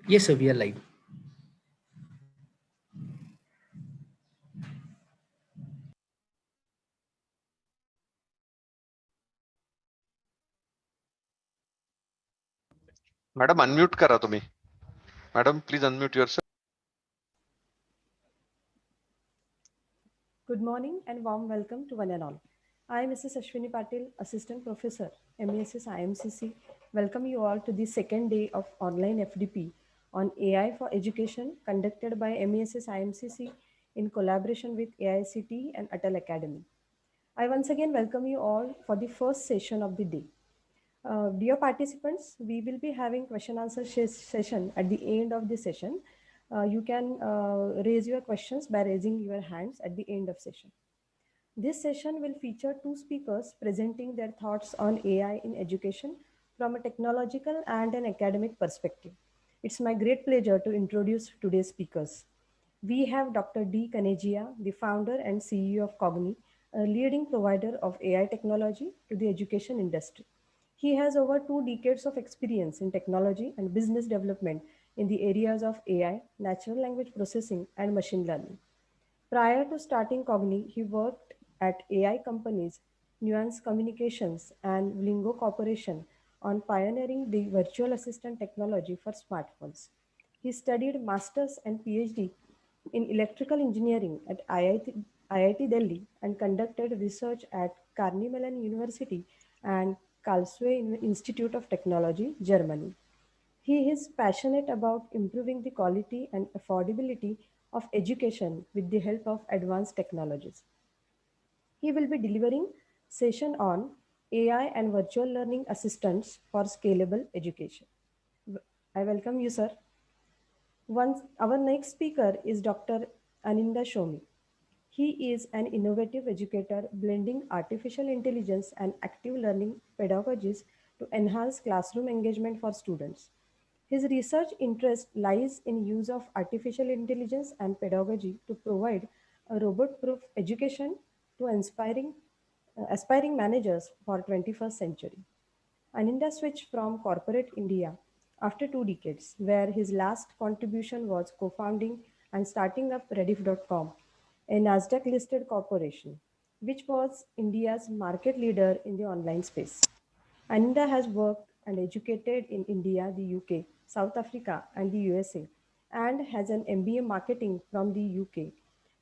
Yes, sir, we are live. Madam unmute करा तुम्ही. Madam please unmute yourself. Good morning and warm welcome to one and all. I am Mrs. Ashwini Patil, Assistant Professor, MESS IMCC. Welcome you all to the second day of online FDP on AI for Education conducted by MESS IMCC in collaboration with AICT and Atal Academy. I once again welcome you all for the first session of the day. Dear participants, we will be having question answer session at the end of the session. You can raise your questions by raising your hands at the end of session. This session will feature two speakers presenting their thoughts on AI in education from a technological and an academic perspective. It's my great pleasure to introduce today's speakers. We have Dr. D. Kanejiya, the founder and CEO of Cognii, a leading provider of AI technology to the education industry. He has over 2 decades of experience in technology and business development in the areas of AI, natural language processing, and machine learning. Prior to starting Cogni, he worked at AI companies, Nuance Communications, and Lingo Corporation on pioneering the virtual assistant technology for smartphones. He studied Masters and PhD in Electrical Engineering at IIT Delhi and conducted research at Carnegie Mellon University and Karlsruhe Institute of Technology, Germany. He is passionate about improving the quality and affordability of education with the help of advanced technologies. He will be delivering session on AI and virtual learning assistants for scalable education. I welcome you, sir. Our next speaker is Dr. Aninda Shome. He is an innovative educator blending artificial intelligence and active learning pedagogies to enhance classroom engagement for students. His research interest lies in use of artificial intelligence and pedagogy to provide a robot-proof education to aspiring managers for 21st century. Aninda switched from corporate India after 2 decades, where his last contribution was co-founding and starting up Rediff.com, a Nasdaq-listed corporation, which was India's market leader in the online space. Aninda has worked and educated in India, the UK, South Africa, and the USA, and has an MBA marketing from the UK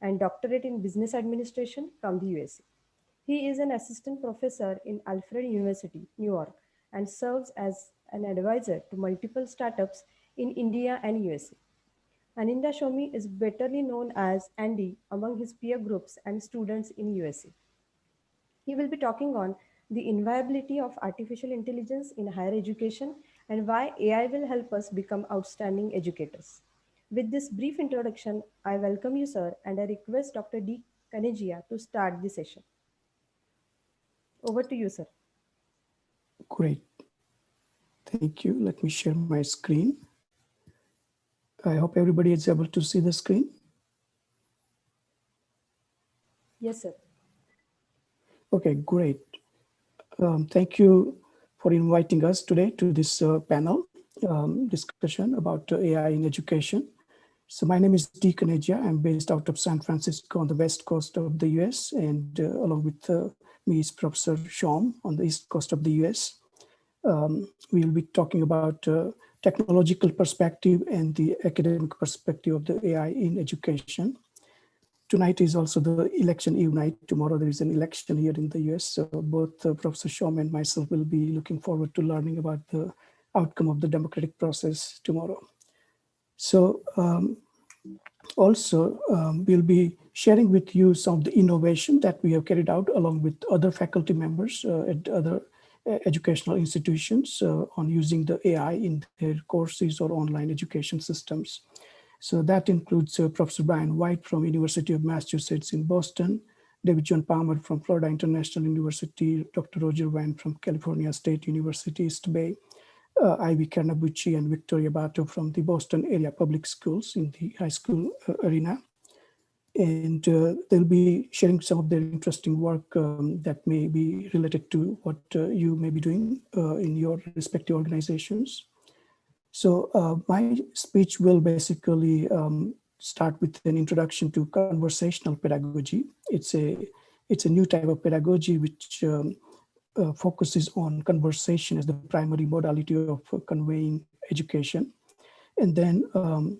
and doctorate in business administration from the USA. He is an assistant professor in Alfred University, New York, and serves as an advisor to multiple startups in India and USA. Aninda Shome is betterly known as Andy among his peer groups and students in USA. He will be talking on the inviability of artificial intelligence in higher education and why AI will help us become outstanding educators. With this brief introduction, I welcome you, sir, and I request Dr. D. Kanejiya to start the session. Over to you, sir. Great. Thank you. Let me share my screen. I hope everybody is able to see the screen. Yes, sir. Okay, great. Thank you for inviting us today to this panel discussion about AI in education. So my name is D. Kanejiya. I'm based out of San Francisco on the west coast of the US, and along with me is Professor Shome on the east coast of the US. We'll be talking about technological perspective and the academic perspective of the AI in education. Tonight is also the election eve night. Tomorrow there is an election here in the US. So both Professor Shome and myself will be looking forward to learning about the outcome of the democratic process tomorrow. So also we'll be sharing with you some of the innovation that we have carried out along with other faculty members at other educational institutions on using the AI in their courses or online education systems. So that includes Professor Brian White from University of Massachusetts in Boston, David John Palmer from Florida International University, Dr. Roger Wayne from California State University, East Bay, Ivy Carnabucci and Victoria Bato from the Boston area public schools in the high school arena. And they'll be sharing some of their interesting work that may be related to what you may be doing in your respective organizations. So my speech will basically start with an introduction to conversational pedagogy. It's a new type of pedagogy which focuses on conversation as the primary modality of conveying education, and then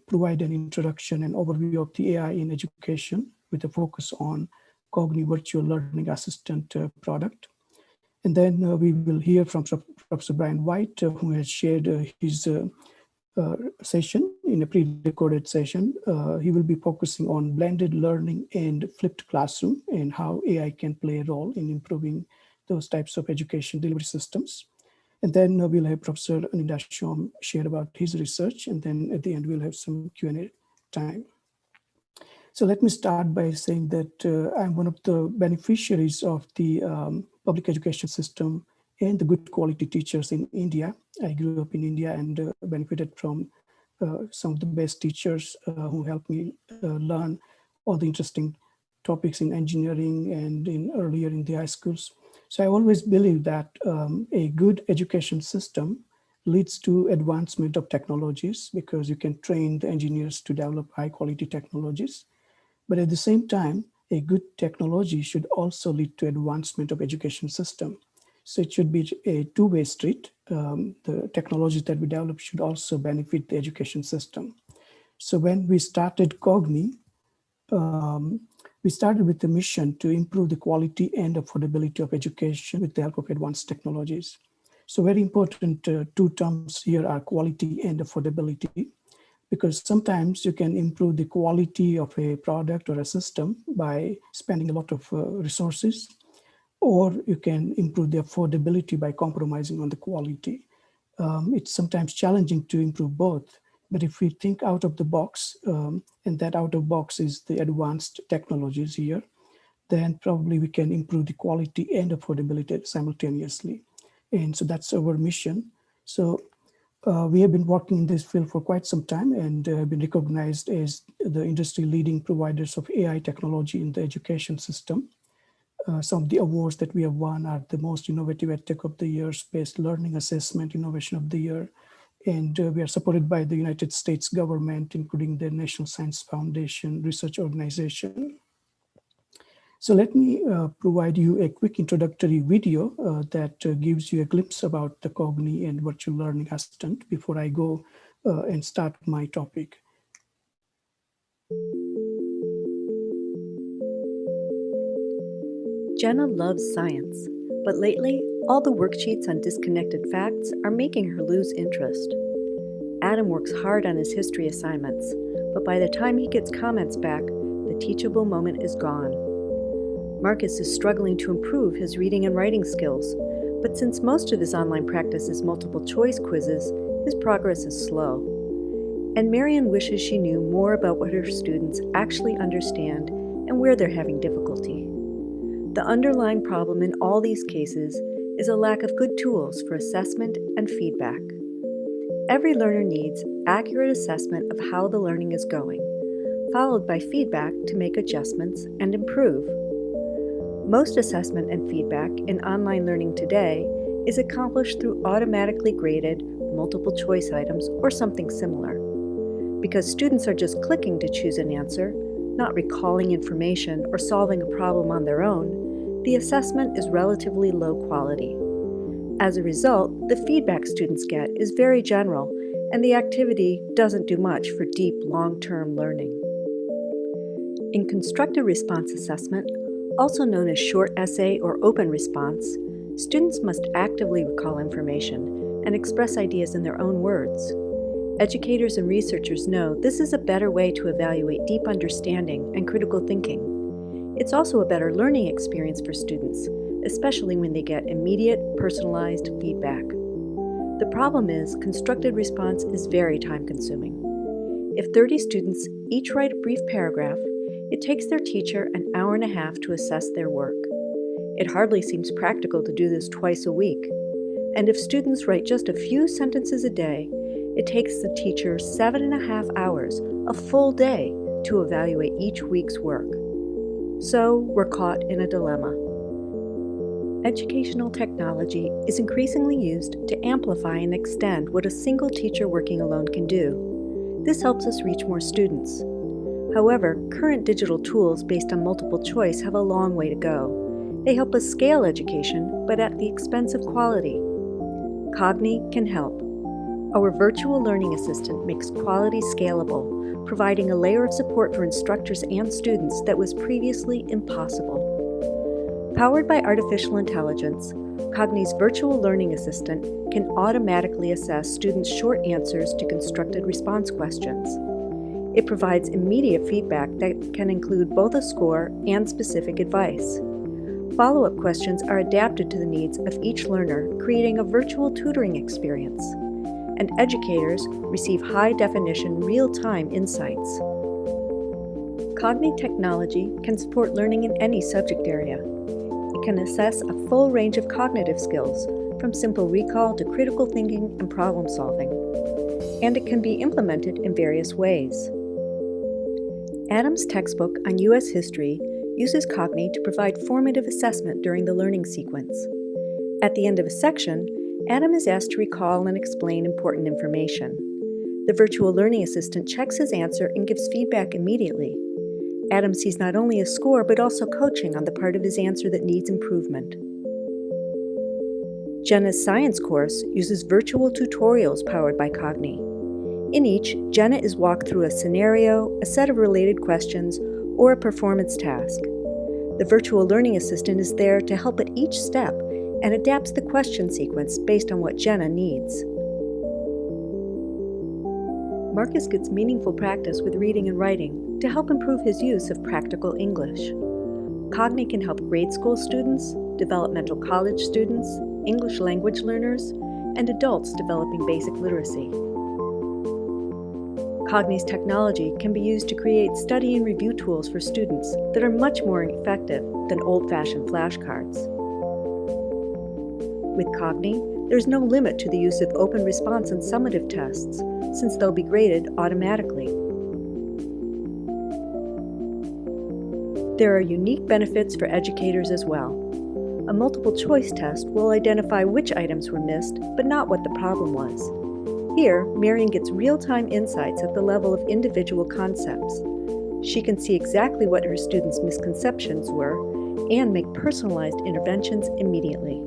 provide an introduction and overview of the AI in education with a focus on Cognii Virtual Learning Assistant product. And then we will hear from Professor Brian White, who has shared his session in a pre-recorded session. He will be focusing on blended learning and flipped classroom and how AI can play a role in improving those types of education delivery systems. And then we'll have Professor Aninda Shome share about his research. And then at the end, we'll have some Q&A time. So let me start by saying that I'm one of the beneficiaries of the public education system and the good quality teachers in India. I grew up in India and benefited from some of the best teachers who helped me learn all the interesting topics in engineering and earlier in the high schools. So I always believe that a good education system leads to advancement of technologies because you can train the engineers to develop high quality technologies. But at the same time, a good technology should also lead to advancement of education system. So it should be a two-way street. The technologies that we develop should also benefit the education system. So when we started Cognii, we started with the mission to improve the quality and affordability of education with the help of advanced technologies. So very important two terms here are quality and affordability, because sometimes you can improve the quality of a product or a system by spending a lot of resources, or you can improve the affordability by compromising on the quality. It's sometimes challenging to improve both, but if we think out of the box, and that out of box is the advanced technologies here, then probably we can improve the quality and affordability simultaneously. And so that's our mission. So we have been working in this field for quite some time and have been recognized as the industry leading providers of AI technology in the education system. Some of the awards that we have won are the most innovative EdTech of the year, Space Learning Assessment Innovation of the Year, and we are supported by the United States government, including the National Science Foundation Research Organization. So let me provide you a quick introductory video that gives you a glimpse about the Cognii and Virtual Learning Assistant before I go and start my topic. Jenna loves science, but lately, all the worksheets on disconnected facts are making her lose interest. Adam works hard on his history assignments, but by the time he gets comments back, the teachable moment is gone. Marcus is struggling to improve his reading and writing skills, but since most of his online practice is multiple choice quizzes, his progress is slow. And Marion wishes she knew more about what her students actually understand and where they're having difficulty. The underlying problem in all these cases is a lack of good tools for assessment and feedback. Every learner needs accurate assessment of how the learning is going, followed by feedback to make adjustments and improve. Most assessment and feedback in online learning today is accomplished through automatically graded multiple choice items or something similar. Because students are just clicking to choose an answer, not recalling information or solving a problem on their own, the assessment is relatively low quality. As a result, the feedback students get is very general, and the activity doesn't do much for deep, long-term learning. In constructive response assessment, also known as short essay or open response, students must actively recall information and express ideas in their own words. Educators and researchers know this is a better way to evaluate deep understanding and critical thinking. It's also a better learning experience for students, especially when they get immediate, personalized feedback. The problem is, constructed response is very time-consuming. If 30 students each write a brief paragraph, it takes their teacher an hour and a half to assess their work. It hardly seems practical to do this twice a week. And if students write just a few sentences a day, it takes the teacher 7.5 hours, a full day, to evaluate each week's work. So we're caught in a dilemma. Educational technology is increasingly used to amplify and extend what a single teacher working alone can do. This helps us reach more students. However, current digital tools based on multiple choice have a long way to go. They help us scale education, but at the expense of quality. Cognii can help. Our virtual learning assistant makes quality scalable, providing a layer of support for instructors and students that was previously impossible. Powered by artificial intelligence, Cognii's virtual learning assistant can automatically assess students' short answers to constructed response questions. It provides immediate feedback that can include both a score and specific advice. Follow-up questions are adapted to the needs of each learner, creating a virtual tutoring experience. And educators receive high-definition, real-time insights. Cognii technology can support learning in any subject area. It can assess a full range of cognitive skills, from simple recall to critical thinking and problem solving. And it can be implemented in various ways. Adam's textbook on U.S. history uses Cognii to provide formative assessment during the learning sequence. At the end of a section, Adam is asked to recall and explain important information. The virtual learning assistant checks his answer and gives feedback immediately. Adam sees not only a score, but also coaching on the part of his answer that needs improvement. Jenna's science course uses virtual tutorials powered by Cognii. In each, Jenna is walked through a scenario, a set of related questions, or a performance task. The virtual learning assistant is there to help at each step and adapts the question sequence based on what Jenna needs. Marcus gets meaningful practice with reading and writing to help improve his use of practical English. Cognii can help grade school students, developmental college students, English language learners, and adults developing basic literacy. Cognii's technology can be used to create study and review tools for students that are much more effective than old-fashioned flashcards. With Cognii, there's no limit to the use of open response and summative tests, since they'll be graded automatically. There are unique benefits for educators as well. A multiple choice test will identify which items were missed, but not what the problem was. Here, Marion gets real-time insights at the level of individual concepts. She can see exactly what her students' misconceptions were and make personalized interventions immediately.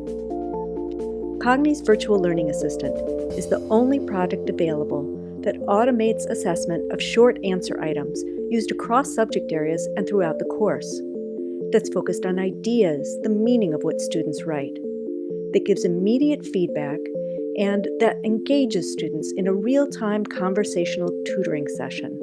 Cognii's virtual learning assistant is the only product available that automates assessment of short answer items used across subject areas and throughout the course. That's focused on ideas, the meaning of what students write. That gives immediate feedback and that engages students in a real-time conversational tutoring session.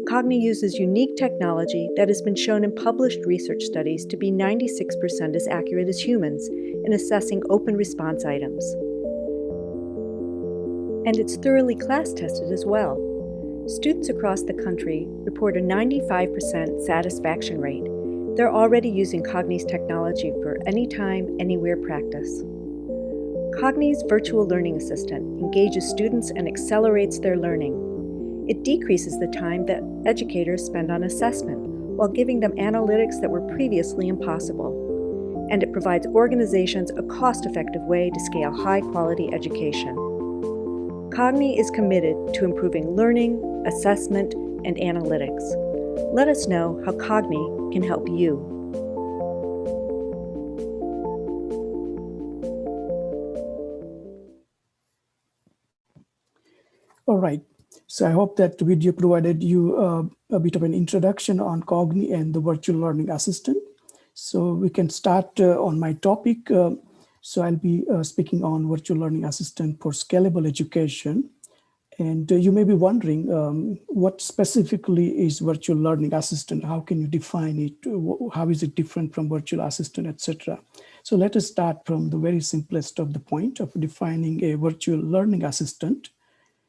Cognii uses unique technology that has been shown in published research studies to be 96% as accurate as humans in assessing open response items. And it's thoroughly class tested as well. Students across the country report a 95% satisfaction rate. They're already using Cognii's technology for anytime, anywhere practice. Cognii's virtual learning assistant engages students and accelerates their learning. It decreases the time that educators spend on assessment while giving them analytics that were previously impossible. And it provides organizations a cost-effective way to scale high-quality education. Cognii is committed to improving learning, assessment, and analytics. Let us know how Cognii can help you. All right. So I hope that video provided you a bit of an introduction on Cognii and the virtual learning assistant. So we can start on my topic. So I'll be speaking on virtual learning assistant for scalable education. And you may be wondering, what specifically is virtual learning assistant? How can you define it? How is it different from virtual assistant, etc.? So let us start from the very simplest of the point of defining a virtual learning assistant.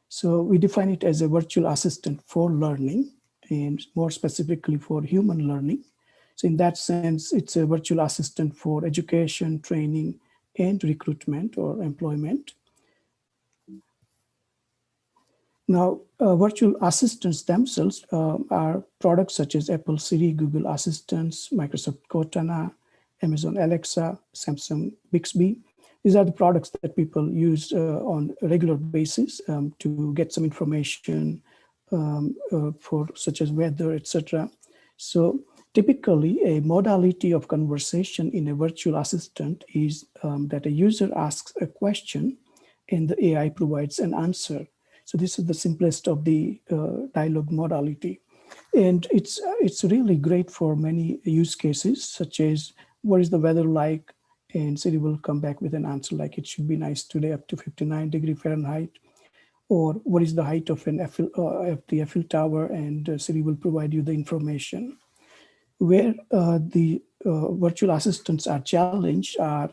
So we define it as a virtual assistant for learning, and more specifically for human learning. So in that sense, it's a virtual assistant for education, training, and recruitment or employment. Now, virtual assistants themselves are products such as Apple Siri, Google Assistants, Microsoft Cortana, Amazon Alexa, Samsung Bixby. These are the products that people use on a regular basis to get some information for such as weather, etc. So typically, a modality of conversation in a virtual assistant is that a user asks a question and the AI provides an answer. So this is the simplest of the dialogue modality. And it's really great for many use cases, such as what is the weather like? And Siri will come back with an answer like it should be nice today up to 59°F. Or what is the height of the Eiffel Tower? And Siri will provide you the information. Where the virtual assistants are challenged are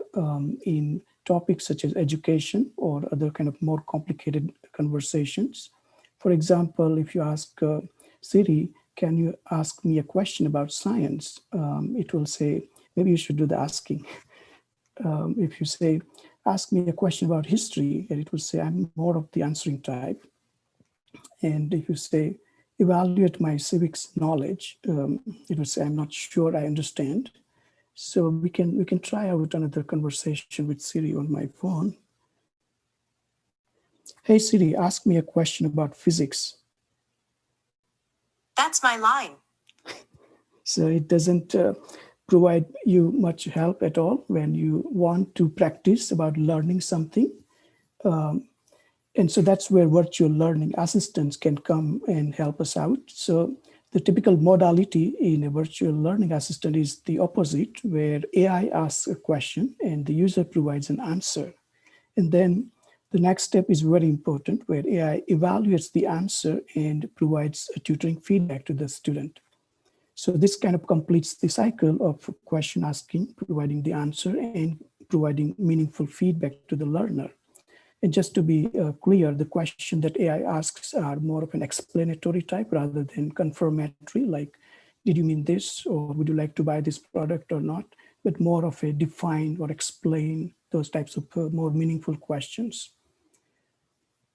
in topics such as education or other kind of more complicated conversations. For example, if you ask Siri, can you ask me a question about science? It will say, maybe you should do the asking. If you say, ask me a question about history, and it will say, I'm more of the answering type. And if you say, evaluate my civics knowledge, it will say, I'm not sure I understand. So we can try out another conversation with Siri on my phone. Hey Siri, ask me a question about physics. That's my line. So it doesn't provide you much help at all when you want to practice about learning something. And so that's where virtual learning assistants can come and help us out. So the typical modality in a virtual learning assistant is the opposite, where AI asks a question and the user provides an answer. And then the next step is very important, where AI evaluates the answer and provides a tutoring feedback to the student. So this kind of completes the cycle of question asking, providing the answer, and providing meaningful feedback to the learner. And just to be clear, the question that AI asks are more of an explanatory type rather than confirmatory, like, did you mean this, or would you like to buy this product or not? But more of a define or explain, those types of more meaningful questions.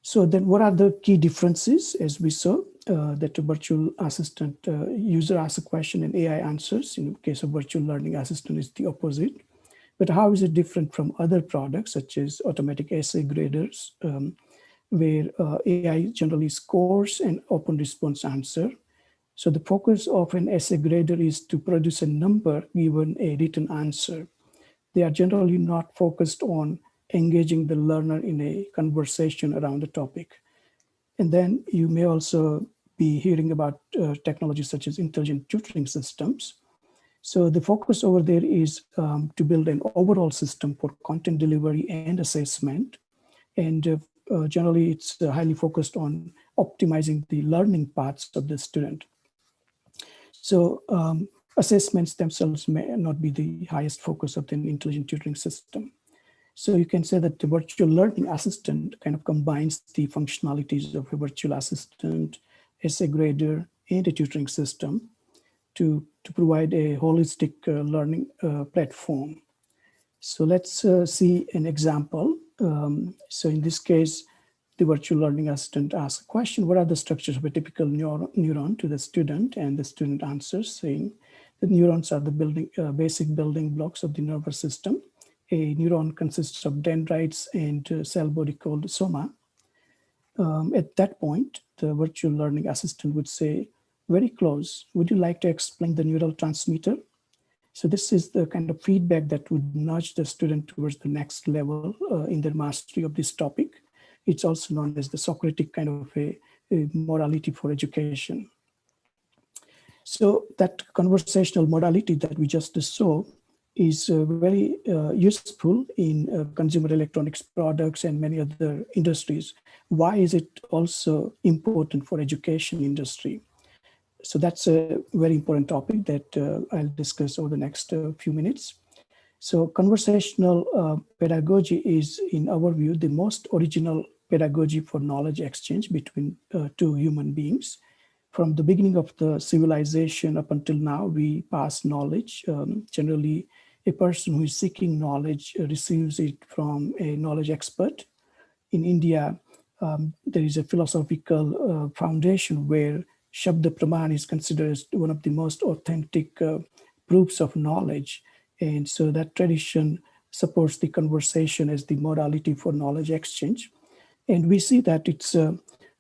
So then what are the key differences? As we saw, that a virtual assistant user asks a question and AI answers. In the case of virtual learning assistant, is the opposite. But how is it different from other products, such as automatic essay graders, where AI generally scores an open response answer? So the focus of an essay grader is to produce a number given a written answer. They are generally not focused on engaging the learner in a conversation around the topic. And then you may also be hearing about technologies such as intelligent tutoring systems. So the focus over there is to build an overall system for content delivery and assessment. And generally, it's highly focused on optimizing the learning paths of the student. So assessments themselves may not be the highest focus of the intelligent tutoring system. So you can say that the virtual learning assistant kind of combines the functionalities of a virtual assistant, essay grader, and a tutoring system to provide a holistic learning platform. So let's see an example. So in this case, the virtual learning assistant asks a question, what are the structures of a typical neuron to the student? And the student answers saying that neurons are the basic building blocks of the nervous system. A neuron consists of dendrites and cell body called soma. At that point, the virtual learning assistant would say, very close, would you like to explain the neural transmitter? So this is the kind of feedback that would nudge the student towards the next level in their mastery of this topic. It's also known as the Socratic kind of a modality for education. So that conversational modality that we just saw is very useful in consumer electronics products and many other industries. Why is it also important for education industry? So that's a very important topic that I'll discuss over the next few minutes. So conversational pedagogy is, in our view, the most original pedagogy for knowledge exchange between two human beings. From the beginning of the civilization up until now, we pass knowledge. Generally, a person who is seeking knowledge receives it from a knowledge expert. In India, there is a philosophical foundation where Shabda Praman is considered as one of the most authentic proofs of knowledge. And so that tradition supports the conversation as the modality for knowledge exchange. And we see that it's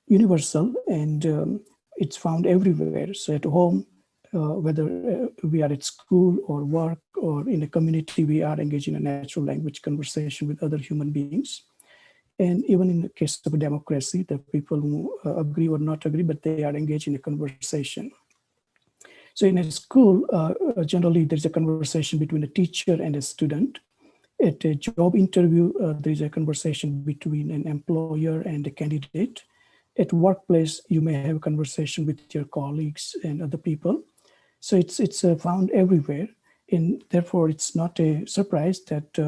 universal and it's found everywhere. So at home, whether we are at school or work or in a community, we are engaged in a natural language conversation with other human beings. And even in the case of a democracy, the people who agree or not agree, but they are engaged in a conversation. So in a school, generally there's a conversation between a teacher and a student. At a job interview, there is a conversation between an employer and a candidate. At workplace, you may have a conversation with your colleagues and other people. So it's found everywhere. And therefore, it's not a surprise that,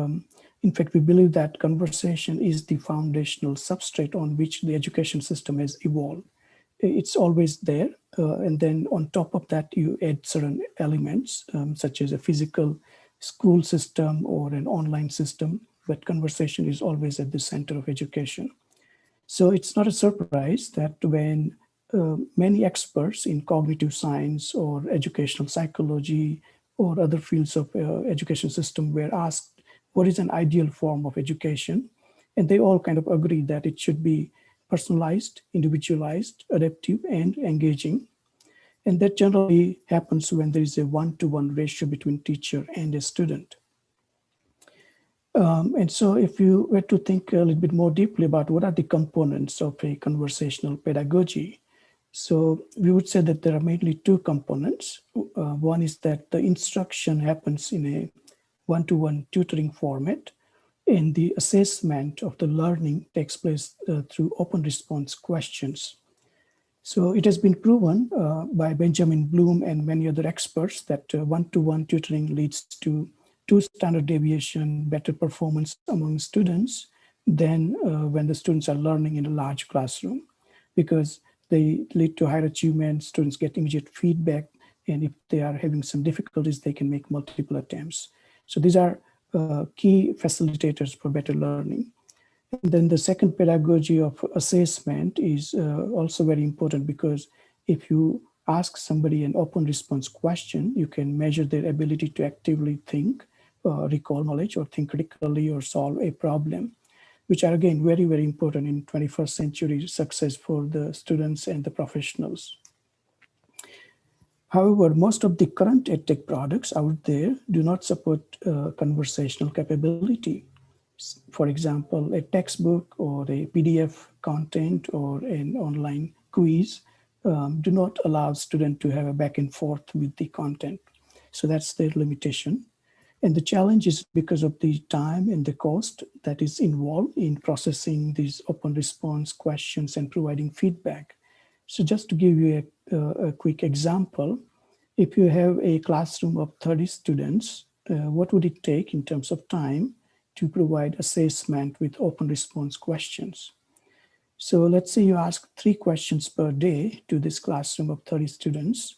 in fact, we believe that conversation is the foundational substrate on which the education system has evolved. It's always there. And then on top of that, you add certain elements, such as a physical school system or an online system, but conversation is always at the center of education. So it's not a surprise that when many experts in cognitive science or educational psychology or other fields of education system were asked, what is an ideal form of education? And they all kind of agree that it should be personalized, individualized, adaptive, and engaging. And that generally happens when there is a one-to-one ratio between teacher and a student. And so if you were to think a little bit more deeply about what are the components of a conversational pedagogy, so we would say that there are mainly two components. One is that the instruction happens in a one-to-one tutoring format, and the assessment of the learning takes place through open response questions. So it has been proven by Benjamin Bloom and many other experts that one-to-one tutoring leads to 2 standard deviation better performance among students than when the students are learning in a large classroom, because they lead to higher achievement, students get immediate feedback, and if they are having some difficulties, they can make multiple attempts. So these are key facilitators for better learning. And then the second pedagogy of assessment is also very important, because if you ask somebody an open response question, you can measure their ability to actively think, recall knowledge, or think critically, or solve a problem, which are again very, very important in 21st century success for the students and the professionals. However, most of the current EdTech products out there do not support conversational capability. For example, a textbook or a PDF content or an online quiz do not allow students to have a back and forth with the content. So that's their limitation. And the challenge is because of the time and the cost that is involved in processing these open response questions and providing feedback. So just to give you a quick example, if you have a classroom of 30 students, what would it take in terms of time to provide assessment with open response questions? So let's say you ask 3 questions per day to this classroom of 30 students.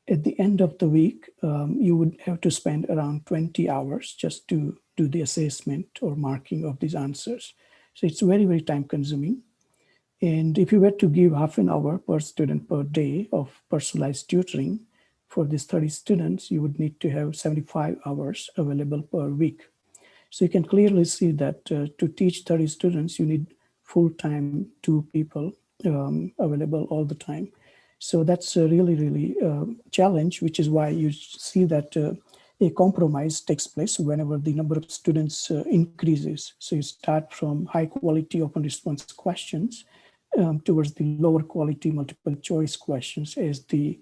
At the end of the week, you would have to spend around 20 hours just to do the assessment or marking of these answers. So it's very, very time consuming. And if you were to give half an hour per student per day of personalized tutoring for these 30 students, you would need to have 75 hours available per week. So you can clearly see that to teach 30 students, you need full-time 2 people available all the time. So that's a really, really challenge, which is why you see that a compromise takes place whenever the number of students increases. So you start from high quality open response questions towards the lower quality multiple choice questions as the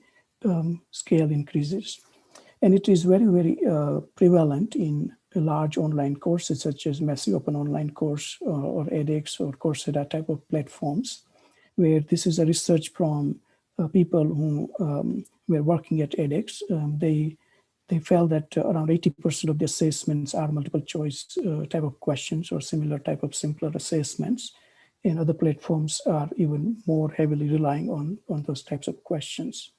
scale increases. And it is very, very prevalent in large online courses such as Massive Open Online Course or edX or Coursera type of platforms, where this is a research from people who were working at edX. They felt that around 80% of the assessments are multiple choice type of questions or similar type of simpler assessments. And other platforms are even more heavily relying on those types of questions.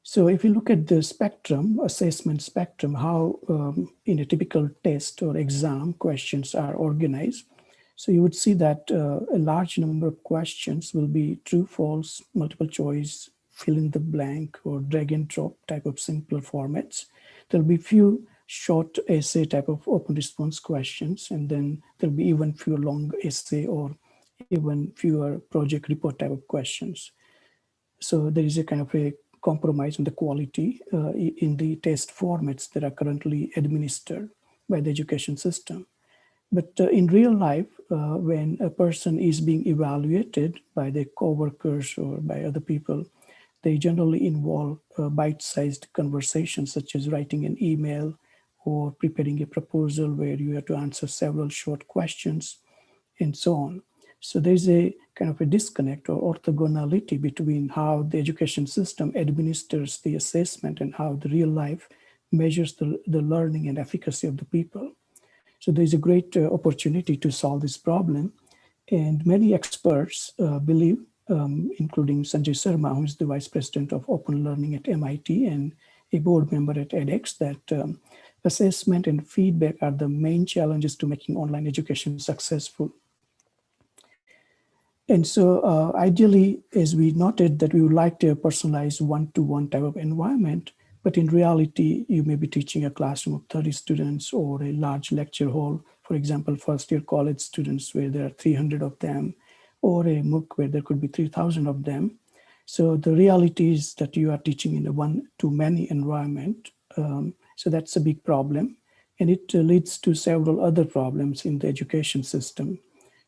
So if you look at the spectrum, assessment spectrum, how in a typical test or exam questions are organized, so you would see that a large number of questions will be true, false, multiple choice, fill in the blank, or drag and drop type of simpler formats. There'll be few short essay type of open response questions, and then there'll be even fewer long essay or even fewer project report type of questions. So there is a kind of a compromise on the quality in the test formats that are currently administered by the education system. But in real life, when a person is being evaluated by their coworkers or by other people, they generally involve bite-sized conversations, such as writing an email or preparing a proposal where you have to answer several short questions and so on. So there's a kind of a disconnect or orthogonality between how the education system administers the assessment and how the real life measures the learning and efficacy of the people. So there's a great opportunity to solve this problem. And many experts believe, including Sanjay Sharma, who is the Vice President of Open Learning at MIT and a board member at edX, that assessment and feedback are the main challenges to making online education successful. And so ideally, as we noted, that we would like to personalize one-to-one type of environment, but in reality, you may be teaching a classroom of 30 students or a large lecture hall, for example, first-year college students where there are 300 of them, or a MOOC where there could be 3,000 of them. So the reality is that you are teaching in a one-to-many environment. So that's a big problem. And it leads to several other problems in the education system,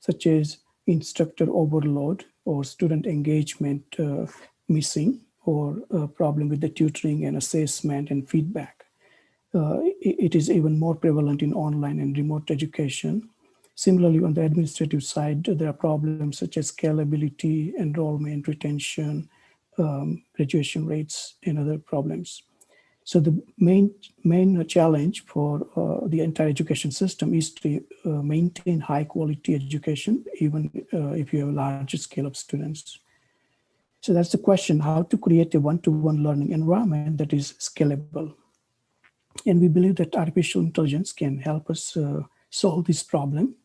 such as instructor overload or student engagement missing, or a problem with the tutoring and assessment and feedback. It is even more prevalent in online and remote education. Similarly, on the administrative side, there are problems such as scalability, enrollment, retention, graduation rates, and other problems. So the main challenge for the entire education system is to maintain high quality education, even if you have a larger scale of students. So that's the question, how to create a one-to-one learning environment that is scalable. And we believe that artificial intelligence can help us solve this problem.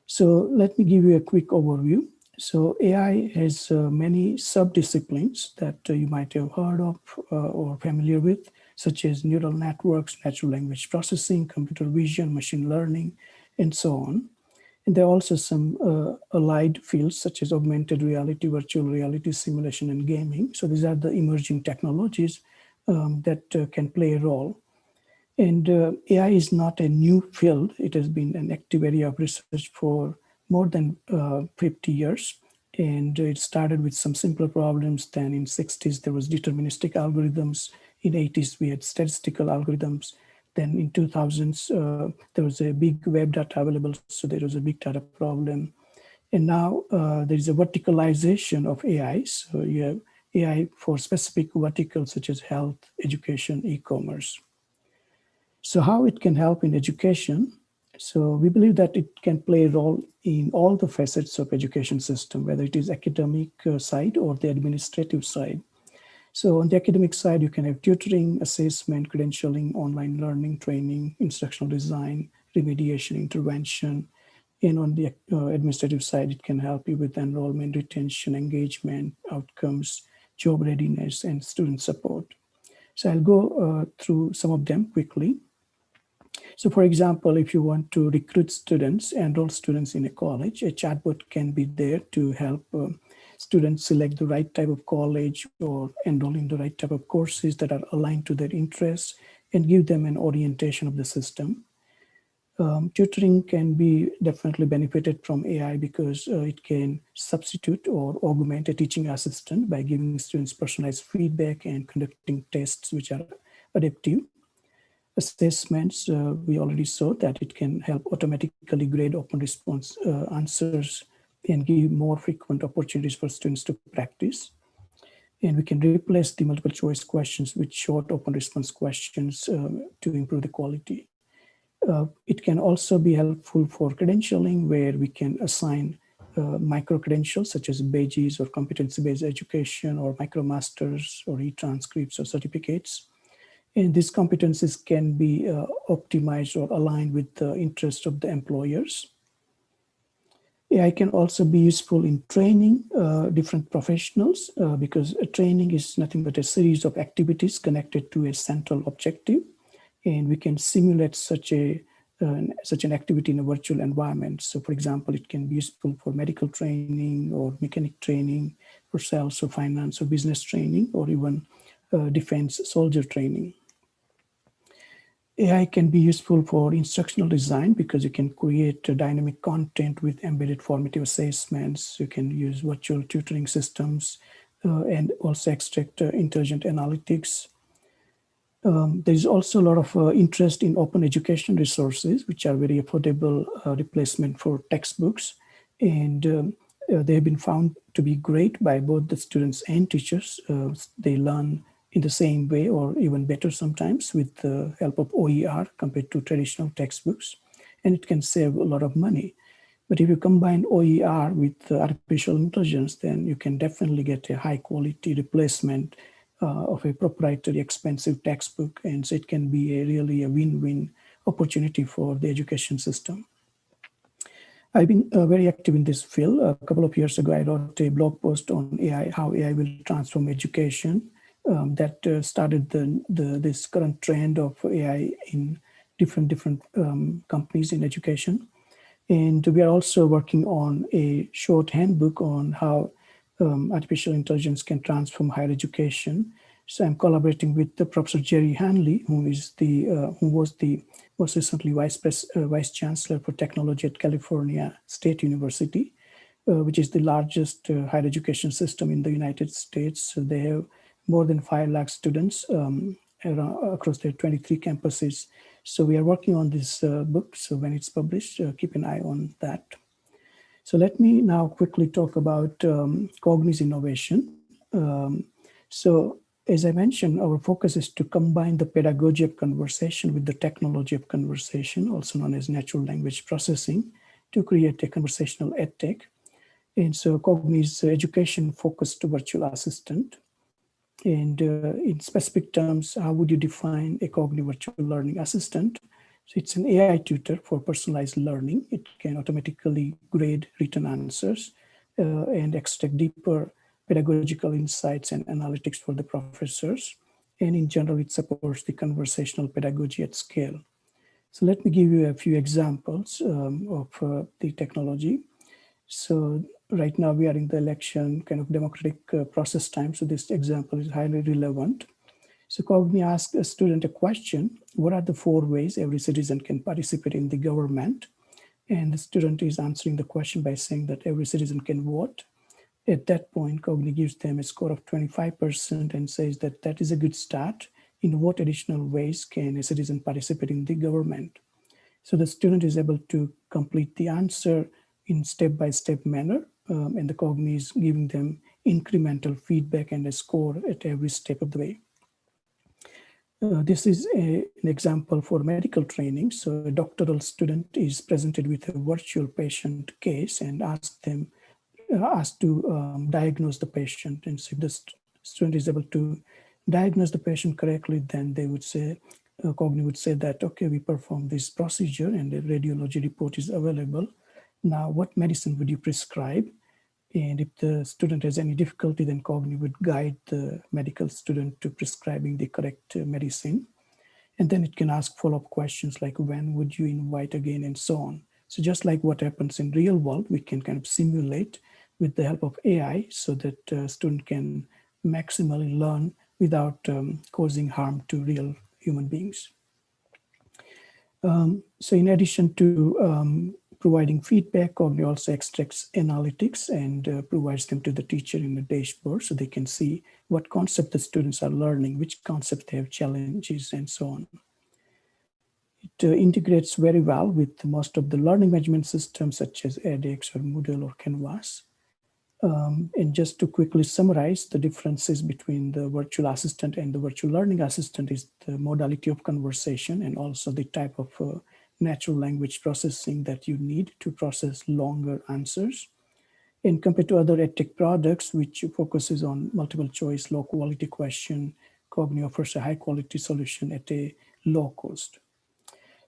So let me give you a quick overview. So AI has many sub-disciplines that you might have heard of or familiar with, such as neural networks, natural language processing, computer vision, machine learning, and so on. And there are also some allied fields such as augmented reality, virtual reality, simulation, and gaming. So these are the emerging technologies that can play a role. And AI is not a new field. It has been an active area of research for more than 50 years. And it started with some simpler problems. Then in 60s, there was deterministic algorithms. In 80s, we had statistical algorithms. Then in 2000s, there was a big web data available, so there was a big data problem. And now there is a verticalization of AI. So you have AI for specific verticals such as health, education, e-commerce. So how it can help in education? So we believe that it can play a role in all the facets of education system, whether it is academic side or the administrative side. So on the academic side, you can have tutoring, assessment, credentialing, online learning, training, instructional design, remediation, intervention. And on the administrative side, it can help you with enrollment, retention, engagement, outcomes, job readiness, and student support. So I'll go through some of them quickly. So for example, if you want to recruit students, enroll students in a college, a chatbot can be there to help students select the right type of college or enroll in the right type of courses that are aligned to their interests and give them an orientation of the system. Tutoring can be definitely benefited from AI because it can substitute or augment a teaching assistant by giving students personalized feedback and conducting tests which are adaptive. Assessments, we already saw that it can help automatically grade open response answers and give more frequent opportunities for students to practice. And we can replace the multiple choice questions with short open response questions to improve the quality. It can also be helpful for credentialing, where we can assign micro-credentials such as badges or competency-based education or micro-masters or e-transcripts or certificates. And these competencies can be optimized or aligned with the interests of the employers. AI can also be useful in training different professionals because training is nothing but a series of activities connected to a central objective. and we can simulate such an activity in a virtual environment. So for example, it can be useful for medical training or mechanic training, for sales or finance or business training, or even defense soldier training. AI can be useful for instructional design because you can create dynamic content with embedded formative assessments. You can use virtual tutoring systems and also extract intelligent analytics. There's also a lot of interest in open education resources, which are very affordable replacement for textbooks. And they have been found to be great by both the students and teachers. They learn in the same way or even better sometimes with the help of OER compared to traditional textbooks. And it can save a lot of money. But if you combine OER with artificial intelligence, then you can definitely get a high quality replacement of a proprietary expensive textbook. And so it can be really a win-win opportunity for the education system. I've been very active in this field. A couple of years ago, I wrote a blog post on AI, how AI will transform education. That started this current trend of AI in different companies in education. And we are also working on a short handbook on how artificial intelligence can transform higher education. So I'm collaborating with the Professor Jerry Hanley, who was most recently Vice Chancellor for Technology at California State University, which is the largest higher education system in the United States. So they have more than 5 lakh students across their 23 campuses. So we are working on this book. So when it's published, keep an eye on that. So let me now quickly talk about Cogni's innovation. So as I mentioned, our focus is to combine the pedagogy of conversation with the technology of conversation, also known as natural language processing, to create a conversational edtech. And so Cogni's education-focused virtual assistant. And in specific terms, how would you define a Cognii virtual learning assistant? So it's an AI tutor for personalized learning. It can automatically grade written answers and extract deeper pedagogical insights and analytics for the professors. And in general, it supports the conversational pedagogy at scale. So let me give you a few examples of the technology. So right now we are in the election kind of democratic process time. So this example is highly relevant. So Cognii asks a student a question: what are the 4 ways every citizen can participate in the government? And the student is answering the question by saying that every citizen can vote. At that point, Cognii gives them a score of 25% and says that that is a good start. In what additional ways can a citizen participate in the government? So the student is able to complete the answer in step-by-step manner, and the Cognii is giving them incremental feedback and a score at every step of the way. This is an example for medical training. So a doctoral student is presented with a virtual patient case and asked to diagnose the patient. And so if the student is able to diagnose the patient correctly, then they would say, Cognii would say that, okay, we performed this procedure and the radiology report is available. Now, what medicine would you prescribe? And if the student has any difficulty, then Cognii would guide the medical student to prescribing the correct medicine. And then it can ask follow-up questions like, when would you invite again, and so on. So just like what happens in real world, we can kind of simulate with the help of AI so that student can maximally learn without causing harm to real human beings. So in addition to providing feedback, Cognii also extracts analytics and provides them to the teacher in the dashboard so they can see what concept the students are learning, which concepts they have challenges, and so on. It integrates very well with most of the learning management systems such as edX or Moodle or Canvas. And just to quickly summarize, the differences between the virtual assistant and the virtual learning assistant is the modality of conversation and also the type of natural language processing that you need to process longer answers. And compared to other edtech products, which focuses on multiple choice, low quality question, Cognii offers a high quality solution at a low cost.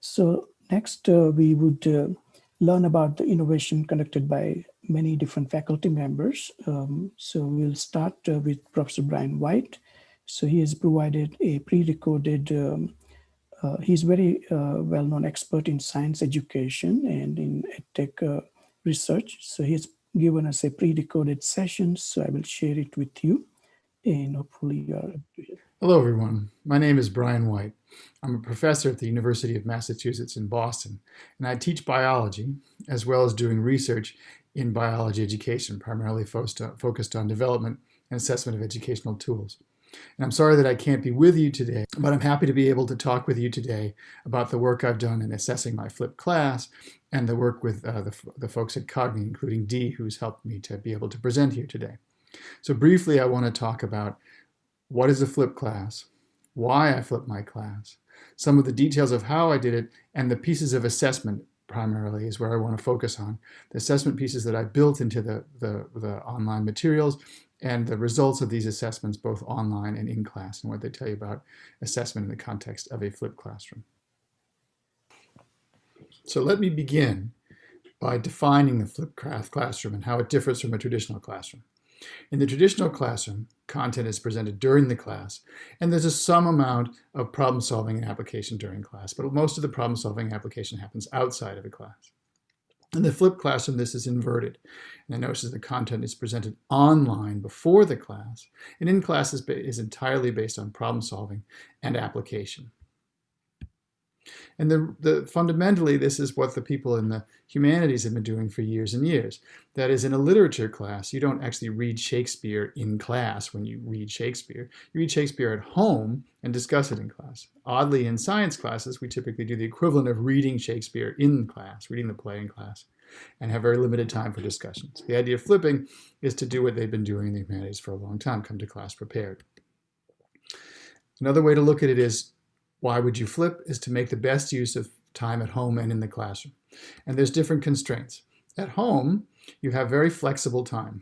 So next, we would learn about the innovation conducted by many different faculty members. So we'll start with Professor Brian White. So he has provided a pre-recorded He's very well-known expert in science education and in edtech research. So he's given us a pre-recorded session, so I will share it with you, and hopefully you are able to hear. Hello, everyone. My name is Brian White. I'm a professor at the University of Massachusetts in Boston, and I teach biology as well as doing research in biology education, primarily focused on development and assessment of educational tools. And I'm sorry that I can't be with you today, but I'm happy to be able to talk with you today about the work I've done in assessing my flipped class and the work with the folks at Cognii, including Dee, who's helped me to be able to present here today. So briefly, I want to talk about what is a flipped class, why I flipped my class, some of the details of how I did it, and the pieces of assessment primarily is where I want to focus on. The assessment pieces that I built into the online materials and the results of these assessments both online and in class and what they tell you about assessment in the context of a flipped classroom. So let me begin by defining the flipped classroom and how it differs from a traditional classroom. In the traditional classroom, content is presented during the class, and there's some amount of problem solving and application during class, but most of the problem solving and application happens outside of the class. In the flipped classroom, this is inverted. And notice that the content is presented online before the class, and in class is entirely based on problem solving and application. And fundamentally, this is what the people in the humanities have been doing for years and years. That is, in a literature class, you don't actually read Shakespeare in class when you read Shakespeare. You read Shakespeare at home and discuss it in class. Oddly, in science classes, we typically do the equivalent of reading Shakespeare in class, reading the play in class, and have very limited time for discussions. The idea of flipping is to do what they've been doing in the humanities for a long time, come to class prepared. Another way to look at it is, why would you flip, is to make the best use of time at home and in the classroom. And there's different constraints. At home, you have very flexible time.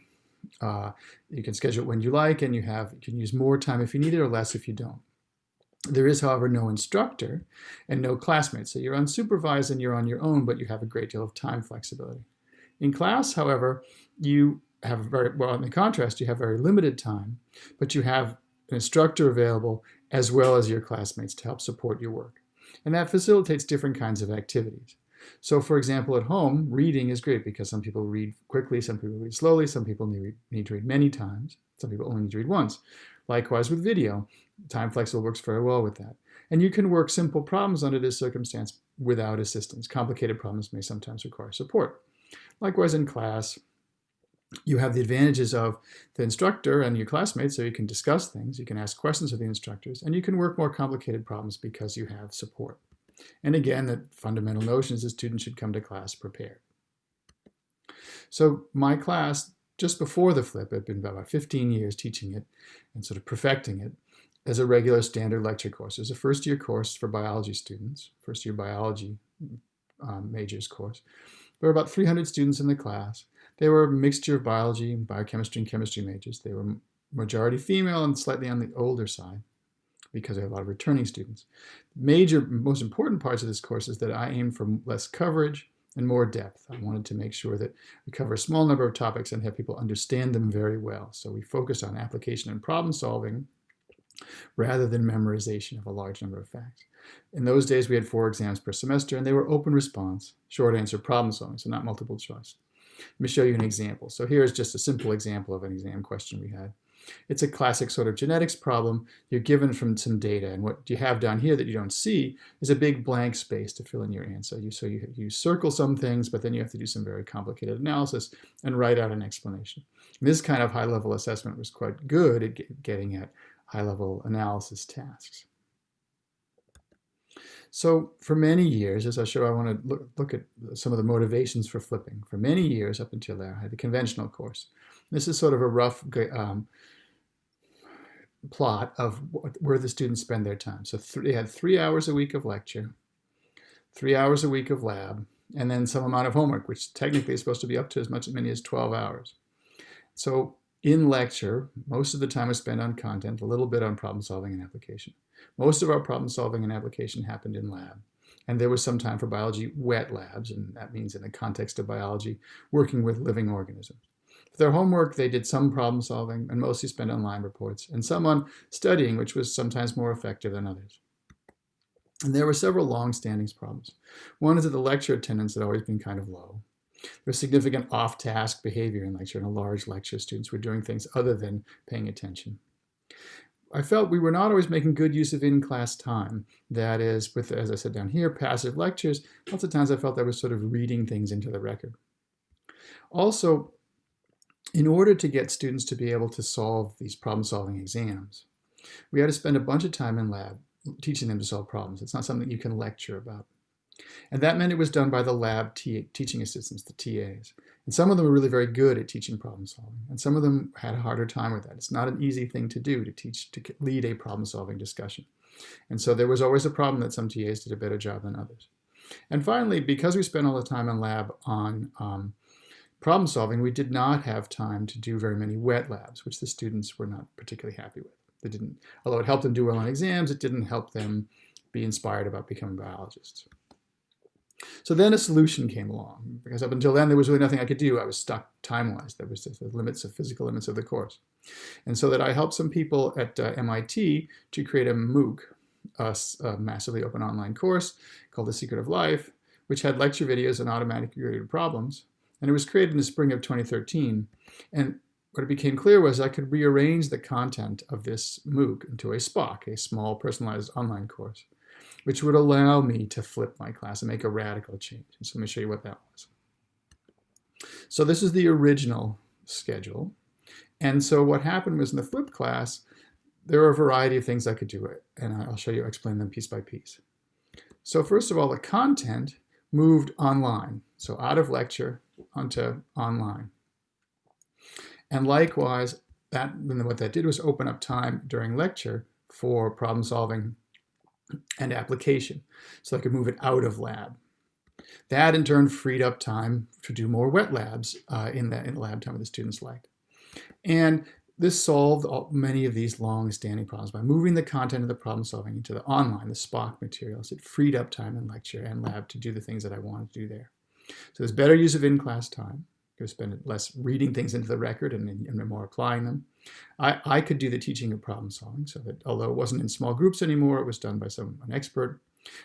You can schedule it when you like, and you can use more time if you need it or less if you don't. There is, however, no instructor and no classmates. So you're unsupervised and you're on your own, but you have a great deal of time flexibility. In class, however, you have in contrast, you have very limited time, but you have an instructor available as well as your classmates to help support your work. And that facilitates different kinds of activities. So for example, at home, reading is great because some people read quickly, some people read slowly, some people need to read many times, some people only need to read once. Likewise with video, time flexible works very well with that. And you can work simple problems under this circumstance without assistance. Complicated problems may sometimes require support. Likewise in class, you have the advantages of the instructor and your classmates, so you can discuss things, you can ask questions of the instructors, and you can work more complicated problems because you have support. And again, the fundamental notion is that students should come to class prepared. So my class, just before the flip, I've been about 15 years teaching it and sort of perfecting it as a regular standard lecture course. It's a first-year course for biology students, first-year biology majors course. There were about 300 students in the class. They were a mixture of biology, biochemistry, and chemistry majors. They were majority female and slightly on the older side because we have a lot of returning students. Most important parts of this course is that I aimed for less coverage and more depth. I wanted to make sure that we cover a small number of topics and have people understand them very well. So we focused on application and problem solving rather than memorization of a large number of facts. In those days, we had 4 exams per semester, and they were open response, short answer problem solving, so not multiple choice. Let me show you an example. So here's just a simple example of an exam question we had. It's a classic sort of genetics problem. You're given from some data, and what you have down here that you don't see is a big blank space to fill in your answer. You circle some things, but then you have to do some very complicated analysis and write out an explanation. And this kind of high-level assessment was quite good at getting at high-level analysis tasks. So for many years, as I show, I want to look at some of the motivations for flipping. For many years up until there, I had the conventional course. This is sort of a rough plot of where the students spend their time. So they had 3 hours a week of lecture, 3 hours a week of lab, and then some amount of homework, which technically is supposed to be up to as many as 12 hours. So in lecture, most of the time was spent on content, a little bit on problem solving and application. Most of our problem solving and application happened in lab. And there was some time for biology wet labs, and that means in the context of biology, working with living organisms. For their homework, they did some problem solving and mostly spent on line reports, and some on studying, which was sometimes more effective than others. And there were several long-standing problems. One is that the lecture attendance had always been kind of low. There was significant off-task behavior in lecture. In a large lecture, students were doing things other than paying attention. I felt we were not always making good use of in-class time. That is, with, as I said down here, passive lectures, lots of times I felt I was sort of reading things into the record. Also, in order to get students to be able to solve these problem-solving exams, we had to spend a bunch of time in lab teaching them to solve problems. It's not something you can lecture about. And that meant it was done by the lab teaching assistants, the TAs. And some of them were really very good at teaching problem solving, and some of them had a harder time with that. It's not an easy thing to do, to lead a problem solving discussion. And so there was always a problem that some TAs did a better job than others. And finally, because we spent all the time in lab on problem solving, we did not have time to do very many wet labs, which the students were not particularly happy with. They didn't, although it helped them do well on exams, it didn't help them be inspired about becoming biologists. So then a solution came along, because up until then there was really nothing I could do. I was stuck time-wise. There was the physical limits of the course. And so that I helped some people at MIT to create a MOOC, a massively open online course called The Secret of Life, which had lecture videos and automatically graded problems. And it was created in the spring of 2013. And what it became clear was I could rearrange the content of this MOOC into a SPOC, a small personalized online course, which would allow me to flip my class and make a radical change. And so let me show you what that was. So this is the original schedule. And so what happened was in the flipped class, there were a variety of things I could do, and I'll show you, explain them piece by piece. So first of all, the content moved online. So out of lecture onto online. And likewise, what that did was open up time during lecture for problem solving and application. So I could move it out of lab. That in turn freed up time to do more wet labs in lab time that the students liked. And this solved many of these long-standing problems. By moving the content of the problem solving into the online, the SPOC materials, it freed up time in lecture and lab to do the things that I wanted to do there. So there's better use of in-class time. You spend less reading things into the record and more applying them. I could do the teaching of problem solving, so that although it wasn't in small groups anymore, it was done by an expert,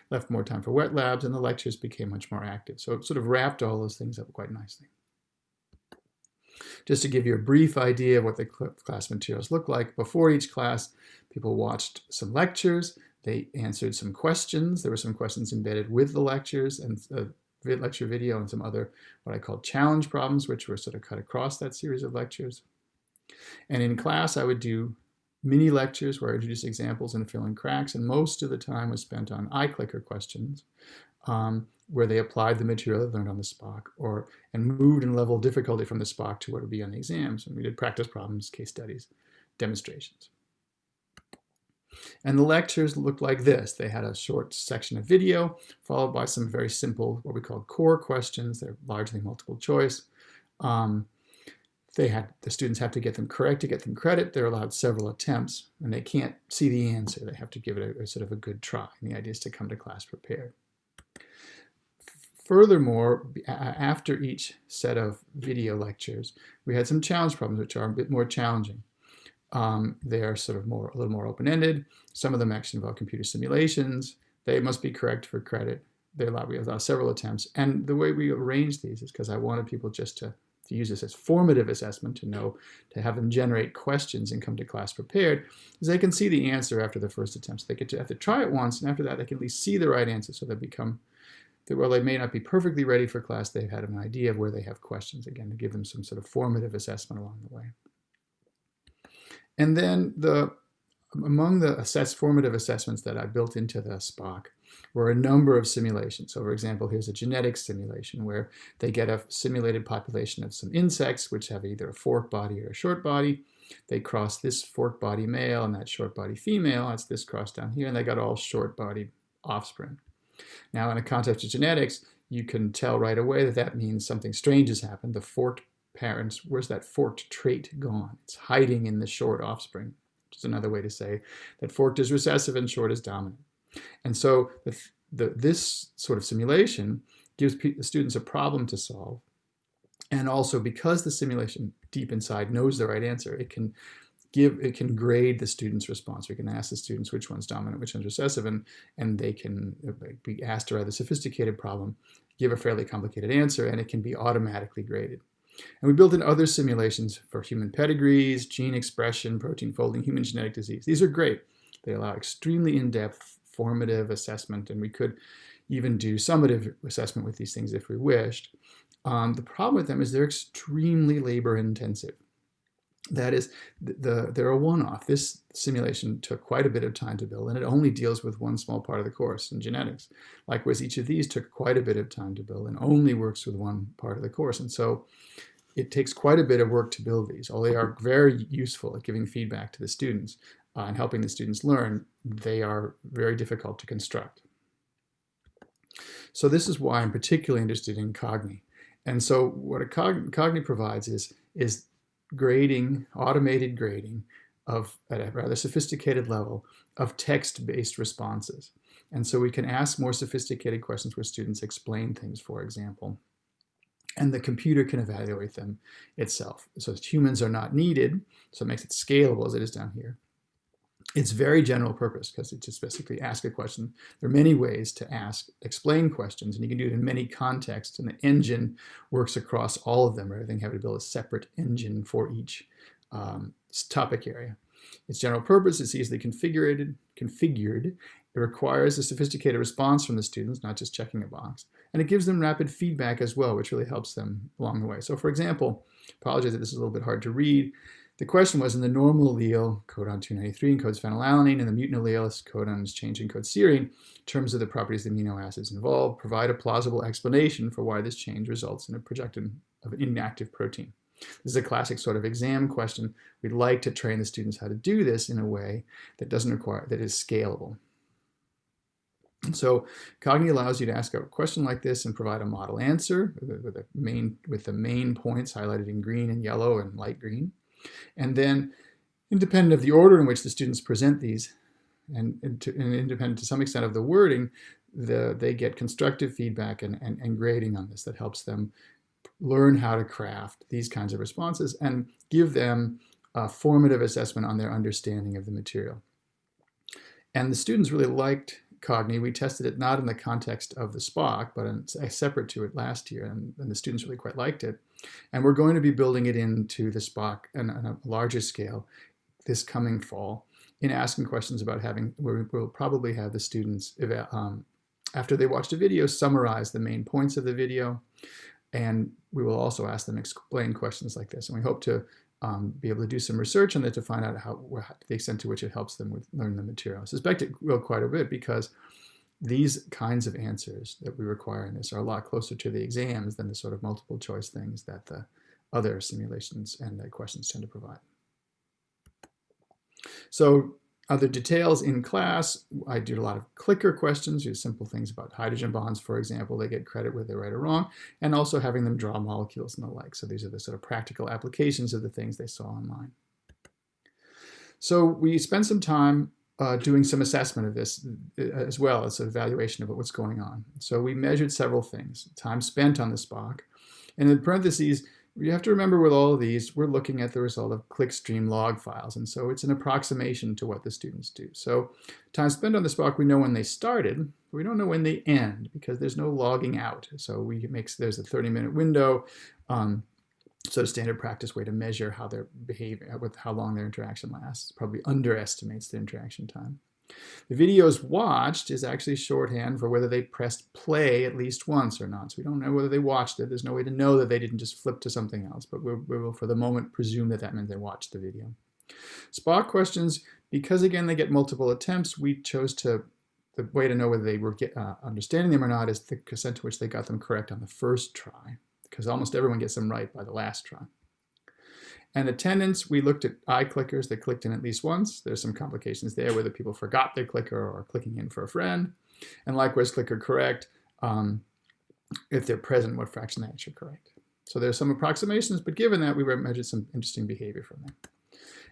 left more time for wet labs, and the lectures became much more active. So it sort of wrapped all those things up quite nicely. Just to give you a brief idea of what the class materials look like, before each class, people watched some lectures, they answered some questions. There were some questions embedded with the lectures and lecture video and some other what I call challenge problems, which were sort of cut across that series of lectures. And in class, I would do mini lectures where I introduced examples and fill in cracks, and most of the time was spent on iClicker questions, where they applied the material they learned on the SPOC and moved in level of difficulty from the SPOC to what would be on the exams. And we did practice problems, case studies, demonstrations. And the lectures looked like this. They had a short section of video, followed by some very simple, what we call core questions. They're largely multiple choice. The students have to get them correct to get them credit. They're allowed several attempts, and they can't see the answer. They have to give it a sort of a good try. And the idea is to come to class prepared. Furthermore, after each set of video lectures, we had some challenge problems, which are a bit more challenging. They're sort of a little more open-ended. Some of them actually involve computer simulations. They must be correct for credit. We allow several attempts. And the way we arranged these is because I wanted people just to use this as formative assessment, to have them generate questions and come to class prepared, is they can see the answer after the first attempt. So they have to try it once, and after that they can at least see the right answer, so while they may not be perfectly ready for class, they've had an idea of where they have questions, again, to give them some sort of formative assessment along the way. And then among the formative assessments that I built into the SPOC were a number of simulations. So for example, here's a genetics simulation where they get a simulated population of some insects which have either a forked body or a short body. They cross this forked body male and that short body female. That's this cross down here, and they got all short body offspring. Now in the context of genetics, you can tell right away that means something strange has happened. The forked parents, where's that forked trait gone? It's hiding in the short offspring, which is another way to say that forked is recessive and short is dominant. And so this sort of simulation gives the students a problem to solve. And also because the simulation deep inside knows the right answer, it can it can grade the student's response. We can ask the students which one's dominant, which one's recessive, and they can be asked a rather sophisticated problem, give a fairly complicated answer, and it can be automatically graded. And we built in other simulations for human pedigrees, gene expression, protein folding, human genetic disease. These are great. They allow extremely in-depth, formative assessment, and we could even do summative assessment with these things if we wished. The problem with them is they're extremely labor-intensive. That is, they're a one-off. This simulation took quite a bit of time to build, and it only deals with one small part of the course in genetics. Likewise, each of these took quite a bit of time to build and only works with one part of the course. And so it takes quite a bit of work to build these. Although they are very useful at giving feedback to the students and helping the students learn, they are very difficult to construct. So this is why I'm particularly interested in Cognii. And so what a Cognii provides is grading, automated grading of, at a rather sophisticated level, of text-based responses. And so we can ask more sophisticated questions where students explain things, for example, and the computer can evaluate them itself. So humans are not needed, so it makes it scalable as it is down here. It's very general purpose because it just basically asks a question. There are many ways to explain questions, and you can do it in many contexts, and the engine works across all of them, rather than having to build a separate engine for each topic area. It's general purpose, it's easily configured. It requires a sophisticated response from the students, not just checking a box. And it gives them rapid feedback as well, which really helps them along the way. So for example, apologize that this is a little bit hard to read. The question was, in the normal allele, codon 293 encodes phenylalanine, and the mutant allele, codon is changing encodes serine. In terms of the properties of the amino acids involved, provide a plausible explanation for why this change results in a projection of an inactive protein. This is a classic sort of exam question. We'd like to train the students how to do this in a way that is scalable. And so Cognii allows you to ask a question like this and provide a model answer with the main points highlighted in green and yellow and light green. And then, independent of the order in which the students present these, and independent to some extent of the wording, they get constructive feedback and grading on this that helps them learn how to craft these kinds of responses and give them a formative assessment on their understanding of the material. And the students really liked Cognii. We tested it not in the context of the SPOC, but separate to it last year, and the students really quite liked it. And we're going to be building it into the SPOC on a larger scale this coming fall in asking questions about we'll probably have the students, after they watched a video, summarize the main points of the video. And we will also ask them explain questions like this. And we hope to be able to do some research on it to find out the extent to which it helps them learn the material. I suspect it will quite a bit, because these kinds of answers that we require in this are a lot closer to the exams than the sort of multiple choice things that the other simulations and the questions tend to provide. So other details in class, I do a lot of clicker questions, use simple things about hydrogen bonds, for example. They get credit whether they're right or wrong, and also having them draw molecules and the like. So these are the sort of practical applications of the things they saw online. So we spent some time doing some assessment of this as well as an evaluation of what's going on. So we measured several things: time spent on the SPOC, and in parentheses, you have to remember with all of these, we're looking at the result of clickstream log files, and so it's an approximation to what the students do. So time spent on the SPOC, we know when they started, but we don't know when they end because there's no logging out. So there's a 30-minute window. So a standard practice way to measure how they're behaving, how long their interaction lasts, probably underestimates the interaction time. The videos watched is actually shorthand for whether they pressed play at least once or not. So we don't know whether they watched it. There's no way to know that they didn't just flip to something else, but we will for the moment presume that meant they watched the video. SPOC questions, because again they get multiple attempts, we chose the way to know whether they were understanding them or not is the extent to which they got them correct on the first try, because almost everyone gets them right by the last try. And attendance, we looked at eye clickers that clicked in at least once. There's some complications there, whether people forgot their clicker or clicking in for a friend. And likewise, clicker correct, if they're present, what fraction they actually correct. So there's some approximations, but given that, we measured some interesting behavior from them.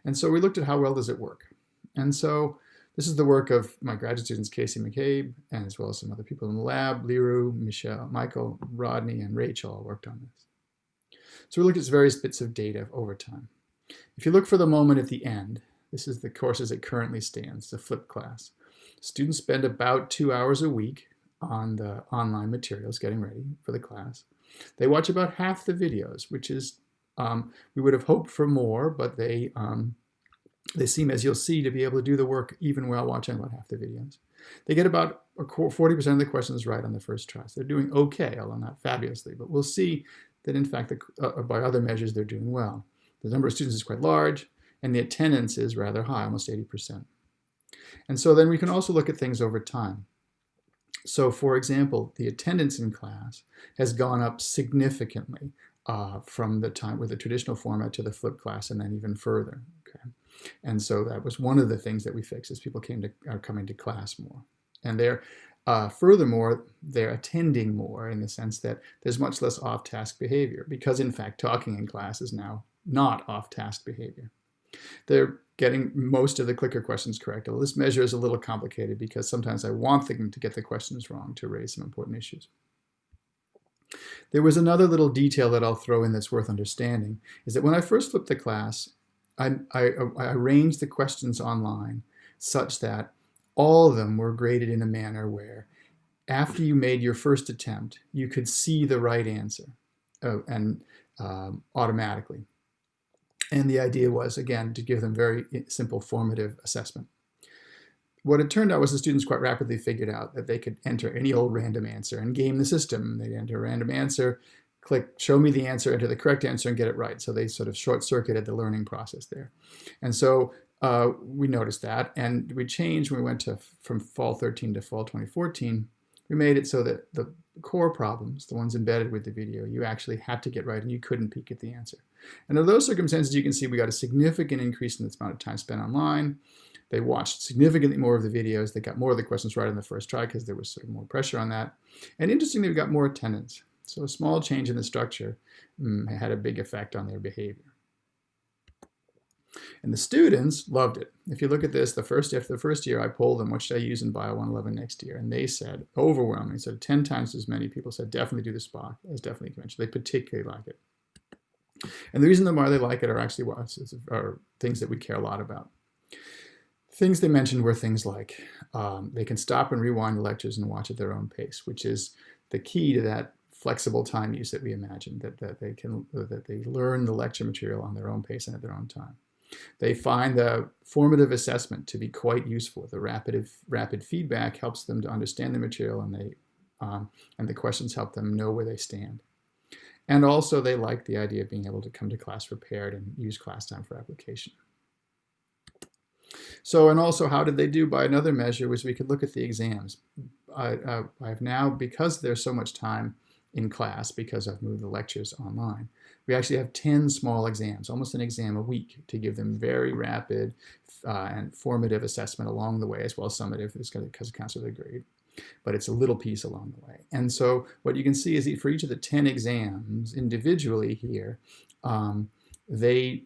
And so we looked at how well does it work. And so this is the work of my graduate students, Casey McCabe, and as well as some other people in the lab. Liru, Michelle, Michael, Rodney, and Rachel all worked on this. So we looked at various bits of data over time. If you look for the moment at the end, this is the course as it currently stands, the flipped class. Students spend about 2 hours a week on the online materials getting ready for the class. They watch about half the videos, which is, we would have hoped for more, but they seem, as you'll see, to be able to do the work even while watching about half the videos. They get about 40% of the questions right on the first try. So they're doing okay, although not fabulously, but we'll see that in fact, by other measures, they're doing well. The number of students is quite large, and the attendance is rather high, almost 80%. And so then we can also look at things over time. So for example, the attendance in class has gone up significantly from the time with the traditional format to the flipped class, and then even further. Okay. And so that was one of the things that we fixed, is people are coming to class more. And furthermore, they're attending more in the sense that there's much less off-task behavior, because in fact, talking in class is now not off-task behavior. They're getting most of the clicker questions correct. Well, this measure is a little complicated because sometimes I want them to get the questions wrong to raise some important issues. There was another little detail that I'll throw in that's worth understanding, is that when I first flipped the class, I arranged the questions online such that all of them were graded in a manner where after you made your first attempt, you could see the right answer automatically. And the idea was, again, to give them very simple formative assessment. What it turned out was the students quite rapidly figured out that they could enter any old random answer and game the system. They'd enter a random answer, click, show me the answer, enter the correct answer, and get it right. So they sort of short-circuited the learning process there. And so we noticed that, and we changed when we went from fall 13 to fall 2014. We made it so that the core problems, the ones embedded with the video, you actually had to get right and you couldn't peek at the answer. And in those circumstances, you can see we got a significant increase in the amount of time spent online. They watched significantly more of the videos. They got more of the questions right on the first try because there was sort of more pressure on that. And interestingly, we got more attendance. So a small change in the structure had a big effect on their behavior. And the students loved it. If you look at this, after the first year, I polled them, what should I use in Bio 111 next year? And they said, overwhelmingly, so 10 times as many people said definitely do the SPOC as definitely conventional. They particularly like it. And the reason why they like it are things that we care a lot about. Things they mentioned were things like they can stop and rewind the lectures and watch at their own pace, which is the key to that flexible time use that we imagined, that they learn the lecture material on their own pace and at their own time. They find the formative assessment to be quite useful. The rapid feedback helps them to understand the material, and the questions help them know where they stand. And also they like the idea of being able to come to class prepared and use class time for application. So, and also how did they do? By another measure was we could look at the exams. I've now, because there's so much time in class, because I've moved the lectures online, we actually have 10 small exams, almost an exam a week, to give them very rapid and formative assessment along the way, as well as summative, because it counts as a grade. But it's a little piece along the way. And so what you can see is that for each of the 10 exams individually here, they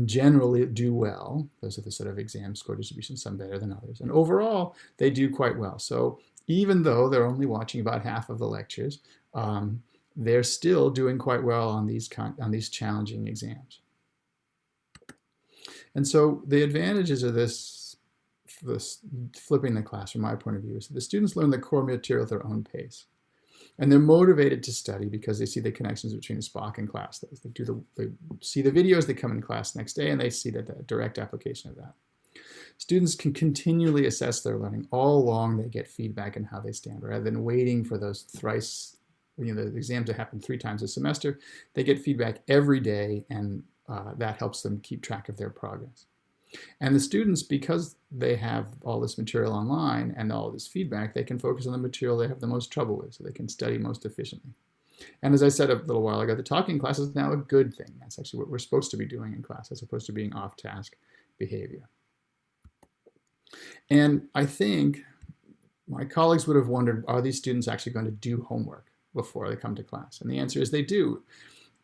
generally do well. Those are the sort of exam score distributions, some better than others. And overall, they do quite well. So even though they're only watching about half of the lectures, they're still doing quite well on these challenging exams. And so the advantages of this flipping the class from my point of view is that the students learn the core material at their own pace. And they're motivated to study because they see the connections between SPOC and class. They see the videos, they come in class next day, and they see the direct application of that. Students can continually assess their learning. All along, they get feedback on how they stand. Rather than waiting for those the exam to happen 3 times a semester, they get feedback every day, and that helps them keep track of their progress. And the students, because they have all this material online and all this feedback, they can focus on the material they have the most trouble with, so they can study most efficiently. And as I said a little while ago, the talking class is now a good thing. That's actually what we're supposed to be doing in class, as opposed to being off-task behavior. And I think my colleagues would have wondered, are these students actually going to do homework before they come to class? And the answer is they do.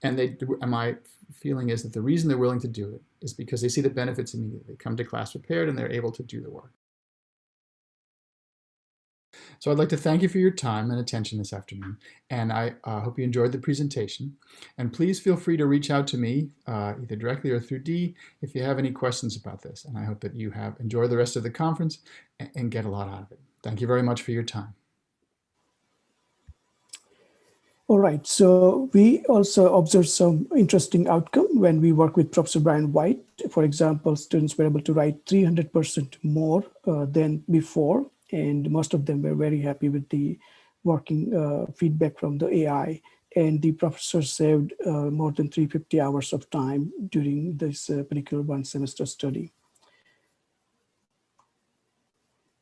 And my feeling is that the reason they're willing to do it is because they see the benefits immediately. They come to class prepared and they're able to do the work. So I'd like to thank you for your time and attention this afternoon, and I hope you enjoyed the presentation. And please feel free to reach out to me either directly or through Dee if you have any questions about this. And I hope that you have enjoyed the rest of the conference and get a lot out of it. Thank you very much for your time. All right, so we also observed some interesting outcome when we work with Professor Brian White. For example, students were able to write 300% more than before, and most of them were very happy with the working feedback from the AI. And the professor saved more than 350 hours of time during this particular one semester study.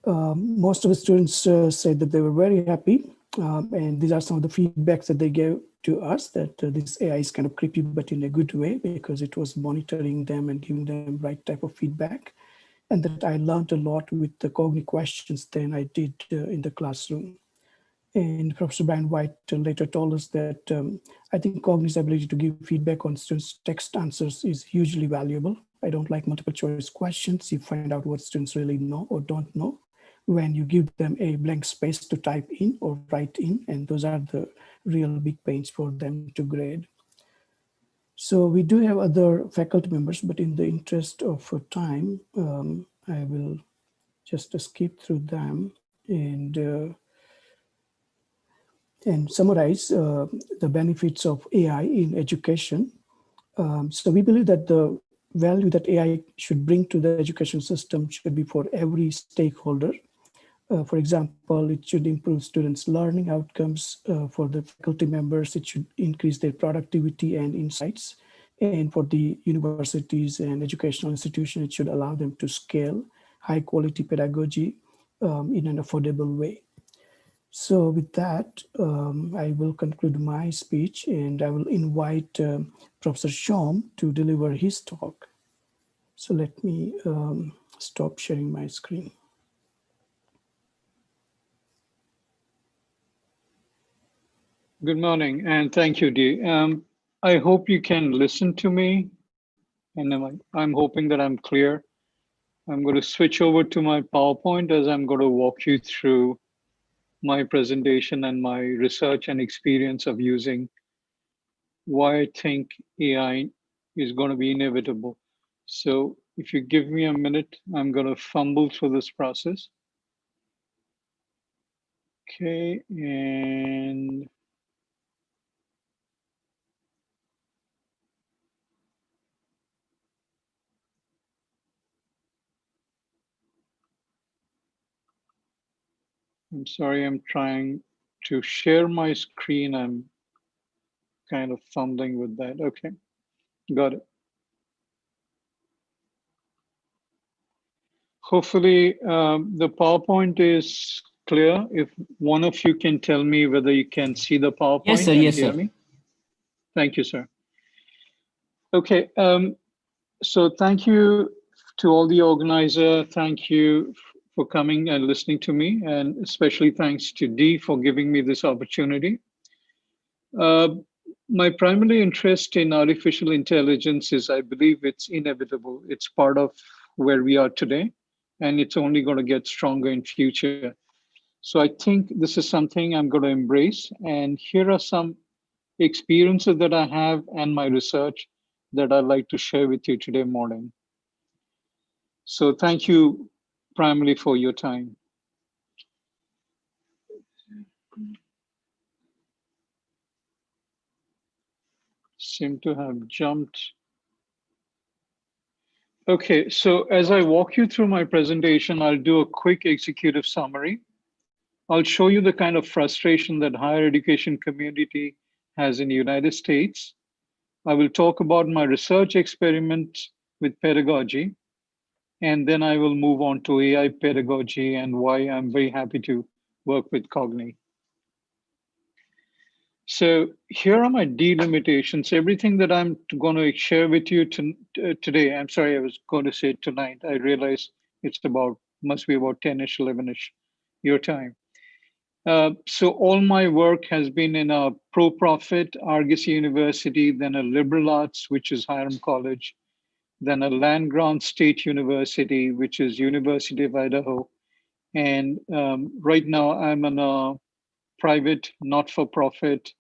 Most of the students said that they were very happy. And these are some of the feedbacks that they gave to us, that this AI is kind of creepy, but in a good way, because it was monitoring them and giving them right type of feedback. And that I learned a lot with the Cognii questions than I did in the classroom. And Professor Brian White later told us that I think Cogni's ability to give feedback on students' text answers is hugely valuable. I don't like multiple choice questions. You find out what students really know or don't know when you give them a blank space to type in or write in, and those are the real big pains for them to grade. So we do have other faculty members, but in the interest of time, I will just skip through them and summarize the benefits of AI in education. So we believe that the value that AI should bring to the education system should be for every stakeholder. For example, it should improve students' learning outcomes. For the faculty members, it should increase their productivity and insights. And for the universities and educational institutions, it should allow them to scale high quality pedagogy in an affordable way. So with that, I will conclude my speech, and I will invite Professor Shome to deliver his talk. So let me stop sharing my screen. Good morning, and thank you, Dee. I hope you can listen to me, and I'm hoping that I'm clear. I'm going to switch over to my PowerPoint as I'm going to walk you through my presentation and my research and experience of using why I think AI is going to be inevitable. So if you give me a minute, I'm going to fumble through this process. Okay, and I'm sorry, I'm trying to share my screen. I'm kind of fumbling with that. Okay, got it. Hopefully the PowerPoint is clear. If one of you can tell me whether you can see the PowerPoint Yes, sir. and Yes, hear sir. me. Thank you, sir. Okay, so thank you to all the organizer. Thank you for coming and listening to me, and especially thanks to Dee for giving me this opportunity. My primary interest in artificial intelligence is I believe it's inevitable. It's part of where we are today, and it's only going to get stronger in future. So I think this is something I'm going to embrace. And here are some experiences that I have and my research that I'd like to share with you today morning. So thank you primarily for your time. Seem to have jumped. Okay, so as I walk you through my presentation, I'll do a quick executive summary. I'll show you the kind of frustration that higher education community has in the United States. I will talk about my research experiment with pedagogy, and then I will move on to AI pedagogy and why I'm very happy to work with Cognii. So here are my delimitations. Everything that I'm going to share with you today, I'm sorry, I was going to say tonight. I realize it's must be about 10-ish, 11-ish your time. So all my work has been in a pro-profit Argosy University, then a liberal arts, which is Hiram College, then a land-grant state university, which is University of Idaho, And right now I'm in a private, not-for-profit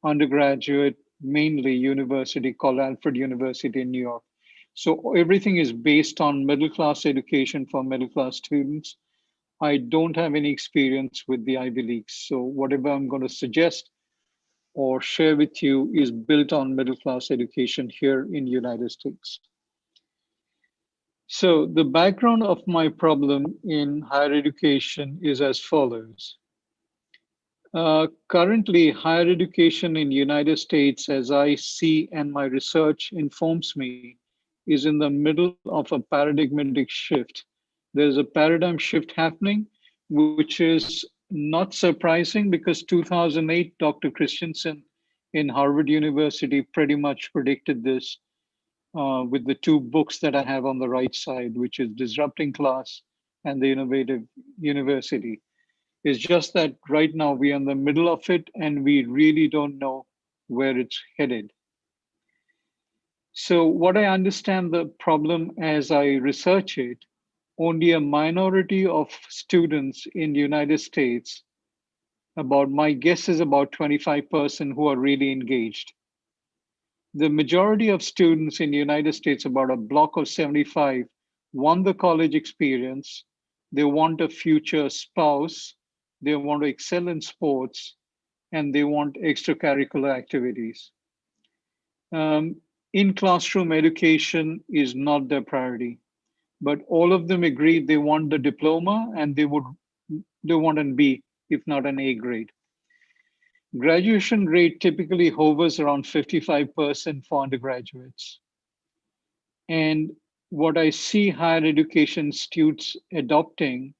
undergraduate, mainly university called Alfred University in New York. So everything is based on middle-class education for middle-class students. I don't have any experience with the Ivy Leagues. So whatever I'm going to suggest or share with you is built on middle-class education here in the United States. So the background of my problem in higher education is as follows. Currently, higher education in the United States, as I see and my research informs me, is in the middle of a paradigmatic shift. There's a paradigm shift happening, which is not surprising because 2008, Dr. Christensen in Harvard University pretty much predicted this with the two books that I have on the right side, which is Disrupting Class and The Innovative University. It's just that right now we're in the middle of it and we really don't know where it's headed. So what I understand the problem as I research it, only a minority of students in the United States, about my guess is about 25% who are really engaged. The majority of students in the United States, about a block of 75, want the college experience. They want a future spouse. They want to excel in sports, and they want extracurricular activities. In classroom education is not their priority, but all of them agree they want the diploma and they want an B, if not an A grade. Graduation rate typically hovers around 55% for undergraduates. And what I see higher education institutes adopting,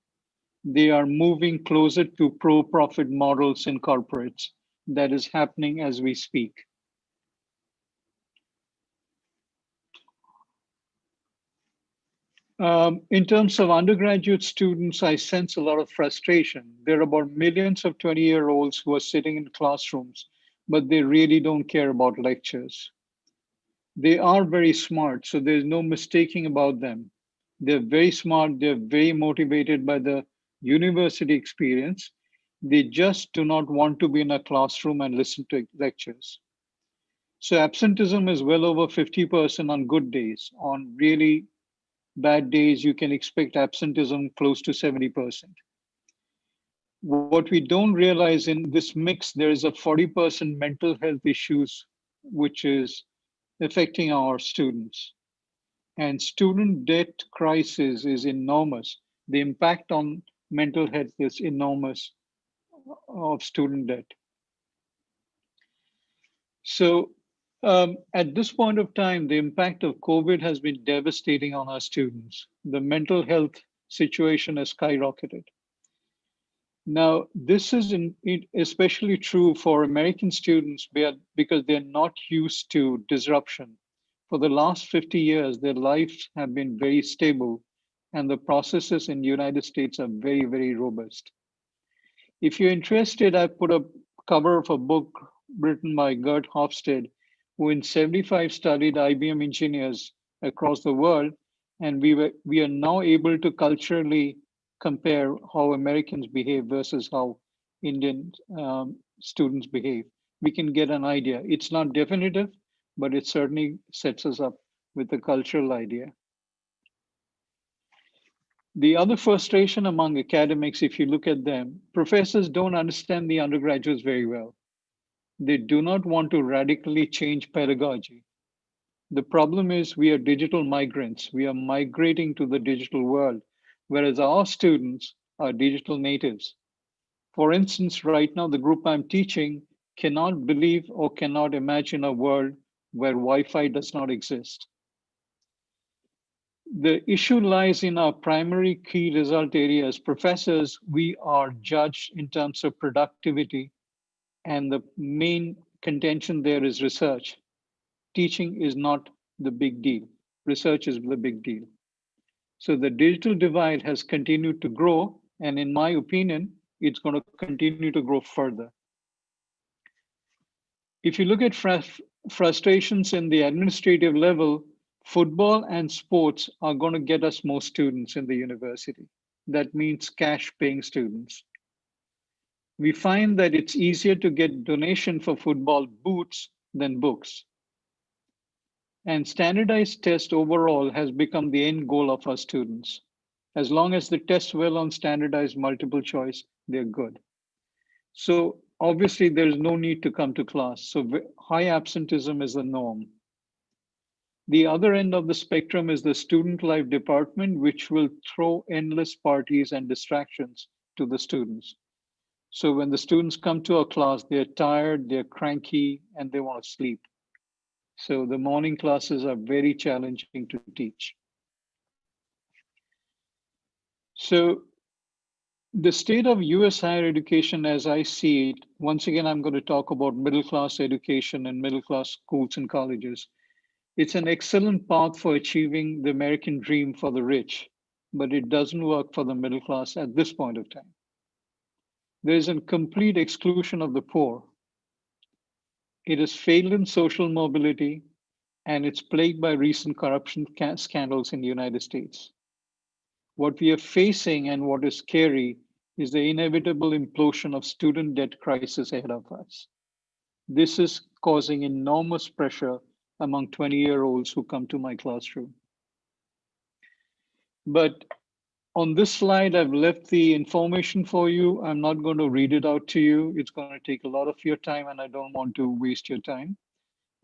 they are moving closer to pro-profit models in corporates. That is happening as we speak. In terms of undergraduate students, I sense a lot of frustration. There are about millions of 20-year-olds who are sitting in classrooms, but they really don't care about lectures. They are very smart, so there's no mistaking about them. They're very smart, they're very motivated by the university experience. They just do not want to be in a classroom and listen to lectures. So absenteeism is well over 50% on good days. On really bad days, you can expect absenteeism close to 70%. What we don't realize in this mix, there is a 40% mental health issues, which is affecting our students. And student debt crisis is enormous. The impact on mental health is enormous of student debt. So at this point of time, the impact of COVID has been devastating on our students. The mental health situation has skyrocketed. Now, this is especially true for American students because they're not used to disruption. For the last 50 years, their lives have been very stable, and the processes in the United States are very, very robust. If you're interested, I put a cover of a book written by Gert Hofstede, who in 75 studied IBM engineers across the world, and we are now able to culturally compare how Americans behave versus how Indian students behave. We can get an idea. It's not definitive, but it certainly sets us up with a cultural idea. The other frustration among academics, if you look at them, professors don't understand the undergraduates very well. They do not want to radically change pedagogy. The problem is we are digital migrants. We are migrating to the digital world, whereas our students are digital natives. For instance, right now, the group I'm teaching cannot believe or cannot imagine a world where Wi-Fi does not exist. The issue lies in our primary key result areas. Professors, we are judged in terms of productivity, and the main contention there is research. Teaching is not the big deal. Research is the big deal. So the digital divide has continued to grow, and in my opinion, it's going to continue to grow further. If you look at frustrations in the administrative level, football and sports are going to get us more students in the university. that means cash paying students. We find that it's easier to get donation for football boots than books. And standardized test overall has become the end goal of our students. As long as they test well on standardized multiple choice, they're good. So obviously there's no need to come to class. So high absenteeism is the norm. The other end of the spectrum is the student life department, which will throw endless parties and distractions to the students. So when the students come to our class, they're tired, they're cranky, and they want to sleep. So the morning classes are very challenging to teach. So the state of US higher education as I see it, once again, I'm going to talk about middle class education and middle class schools and colleges. It's an excellent path for achieving the American dream for the rich, but it doesn't work for the middle class at this point of time. There's a complete exclusion of the poor. It has failed in social mobility, and it's plagued by recent corruption scandals in the United States. What we are facing and what is scary is the inevitable implosion of student debt crisis ahead of us. This is causing enormous pressure among 20-year-olds who come to my classroom. But on this slide, I've left the information for you. I'm not going to read it out to you. It's going to take a lot of your time, and I don't want to waste your time.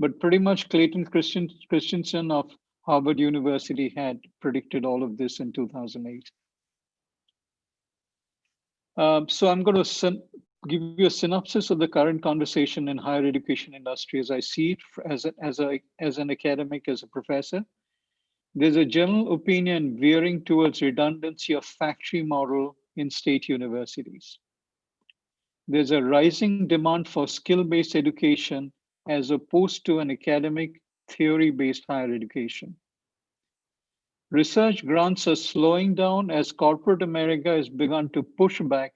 But pretty much Clayton Christensen of Harvard University had predicted all of this in 2008. So I'm going to give you a synopsis of the current conversation in higher education industry as I see it as an academic, as a professor. There's a general opinion veering towards redundancy of factory model in state universities. There's a rising demand for skill-based education as opposed to an academic theory-based higher education. Research grants are slowing down as corporate America has begun to push back,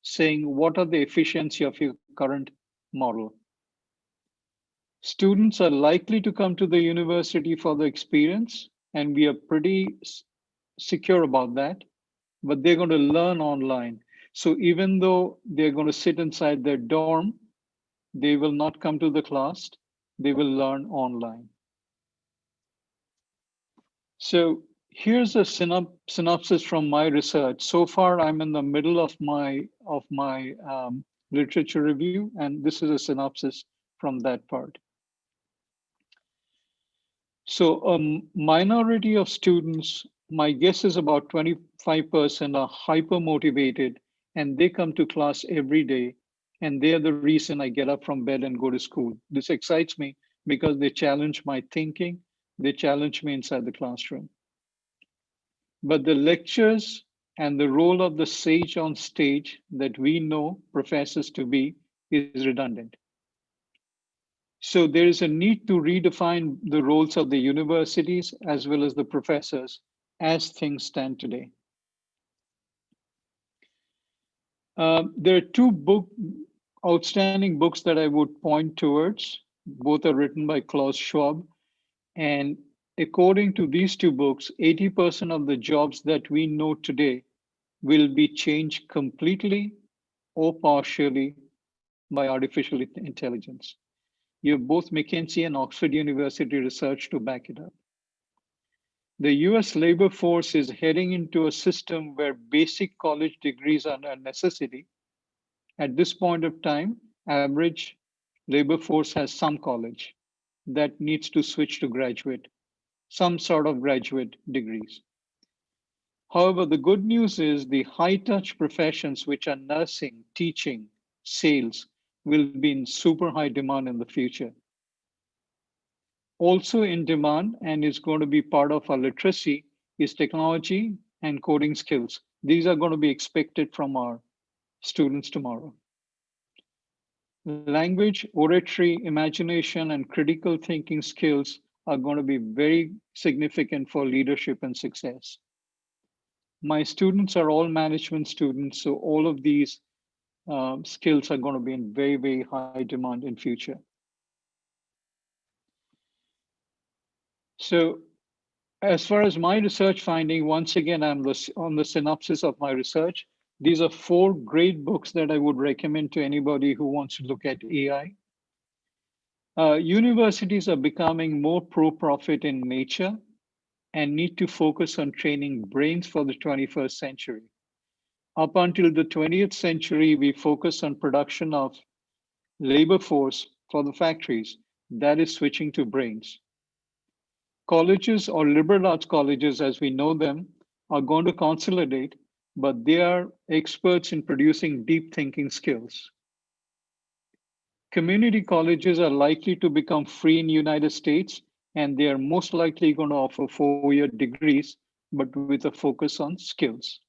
saying, what are the efficiency of your current model? Students are likely to come to the university for the experience, and we are pretty secure about that, but they're going to learn online. So even though they're going to sit inside their dorm, they will not come to the class, they will learn online. So here's a synopsis from my research. So far, I'm in the middle of my literature review, and this is a synopsis from that part. So a minority of students, my guess is about 25% are hyper motivated, and they come to class every day, and they're the reason I get up from bed and go to school. This excites me because they challenge my thinking, they challenge me inside the classroom. But the lectures and the role of the sage on stage that we know professors to be is redundant. So there is a need to redefine the roles of the universities as well as the professors as things stand today. There are two outstanding books that I would point towards. Both are written by Klaus Schwab. And according to these two books, 80% of the jobs that we know today will be changed completely or partially by artificial intelligence. You have both McKinsey and Oxford University research to back it up. The US labor force is heading into a system where basic college degrees are a necessity. At this point of time, average labor force has some college that needs to switch to graduate, some sort of graduate degrees. However, the good news is the high-touch professions, which are nursing, teaching, sales, will be in super high demand in the future. Also in demand and is going to be part of our literacy is technology and coding skills. These are going to be expected from our students tomorrow. Language, oratory, imagination, and critical thinking skills are going to be very significant for leadership and success. My students are all management students, so all of these skills are going to be in very, very high demand in future. So As far as my research finding, once again, I'm on the synopsis of my research. These are 4 great books that I would recommend to anybody who wants to look at AI. Universities are becoming more pro-profit in nature and need to focus on training brains for the 21st century. Up until the 20th century, we focus on production of labor force for the factories. That is switching to brains. Colleges or liberal arts colleges, as we know them, are going to consolidate, but they are experts in producing deep thinking skills. Community colleges are likely to become free in the United States, and they are most likely going to offer 4-year degrees, but with a focus on skills.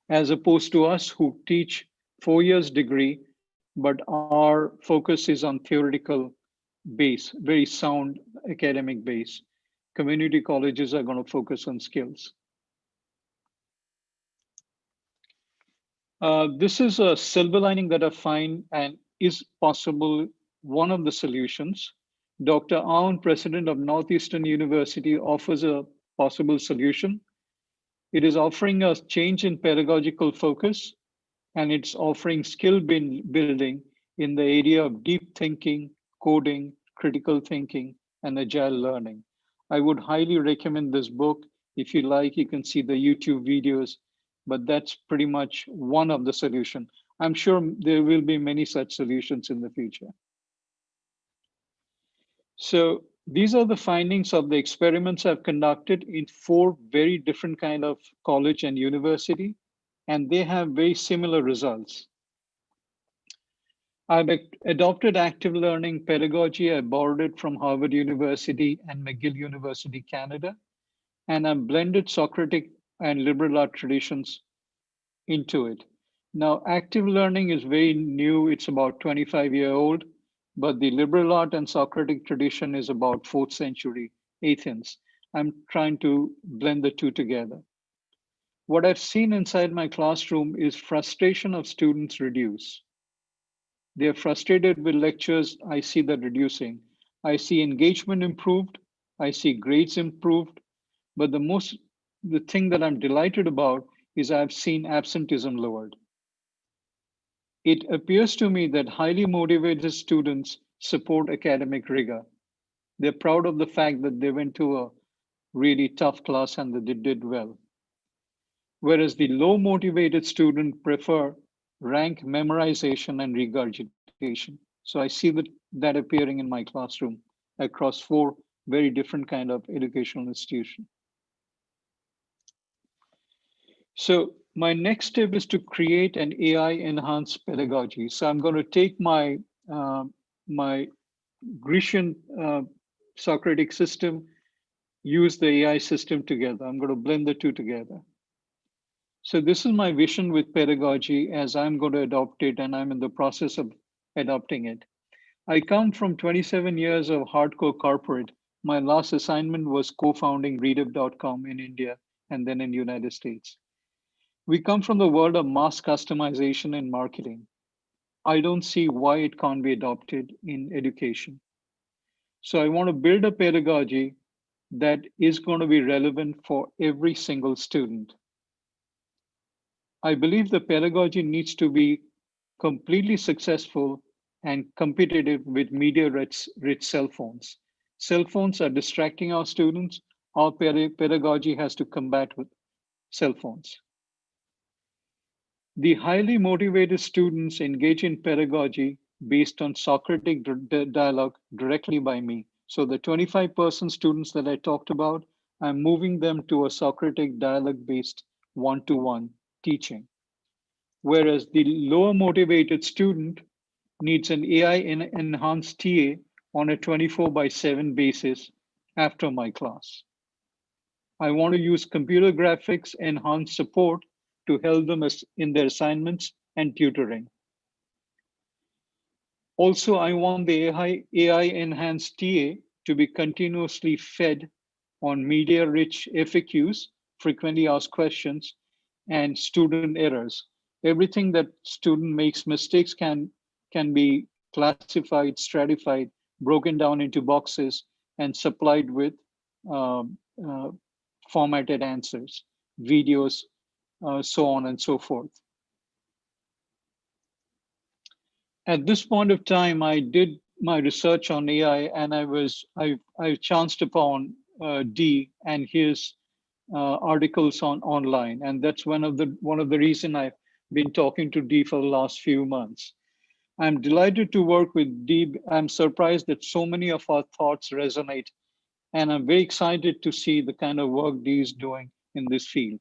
As opposed to us who teach 4 years degree, but our focus is on theoretical base, very sound academic base. Community colleges are going to focus on skills. This is a silver lining that I find and is possible one of the solutions. Dr. Aun, president of Northeastern University, offers a possible solution. It is offering a change in pedagogical focus, and it's offering skill building in the area of deep thinking, coding, critical thinking, and agile learning. I would highly recommend this book. If you like, you can see the YouTube videos, but that's pretty much one of the solutions. I'm sure there will be many such solutions in the future. So these are the findings of the experiments I've conducted in 4 very different kind of college and university, and they have very similar results. I've adopted active learning pedagogy. I borrowed it from Harvard University and McGill University, Canada, and I've blended Socratic and liberal art traditions into it. Now, active learning is very new. It's about 25-year-old, but the liberal art and Socratic tradition is about 4th century Athens. I'm trying to blend the two together. What I've seen inside my classroom is frustration of students reduce. They're frustrated with lectures. I see that reducing. I see engagement improved. I see grades improved. But the thing that I'm delighted about is I've seen absenteeism lowered. It appears to me that highly motivated students support academic rigor. They're proud of the fact that they went to a really tough class and that they did well. Whereas the low motivated student prefer rank memorization and regurgitation. So I see that appearing in my classroom across 4 very different kind of educational institutions. So my next step is to create an AI enhanced pedagogy. So I'm going to take my my Grecian Socratic system, use the AI system together. I'm going to blend the two together. So this is my vision with pedagogy as I'm going to adopt it, and I'm in the process of adopting it. I come from 27 years of hardcore corporate. My last assignment was co-founding Readup.com in India and then in the United States. We come from the world of mass customization and marketing. I don't see why it can't be adopted in education. So I want to build a pedagogy that is going to be relevant for every single student. I believe the pedagogy needs to be completely successful and competitive with media-rich cell phones. Cell phones are distracting our students. Our pedagogy has to combat with cell phones. The highly motivated students engage in pedagogy based on Socratic dialogue directly by me. So the 25% students that I talked about, I'm moving them to a Socratic dialogue-based one-to-one teaching. Whereas the lower motivated student needs an AI enhanced TA on a 24/7 basis after my class. I want to use computer graphics enhanced support to help them in their assignments and tutoring. Also, I want the AI enhanced TA to be continuously fed on media-rich FAQs, frequently asked questions, and student errors. Everything that student makes mistakes can be classified, stratified, broken down into boxes, and supplied with formatted answers, videos, so on and so forth. At this point of time, I did my research on AI, and I chanced upon D and his articles online, and that's one of the reason I've been talking to D for the last few months. I'm delighted to work with D. I'm surprised that so many of our thoughts resonate, and I'm very excited to see the kind of work D is doing in this field.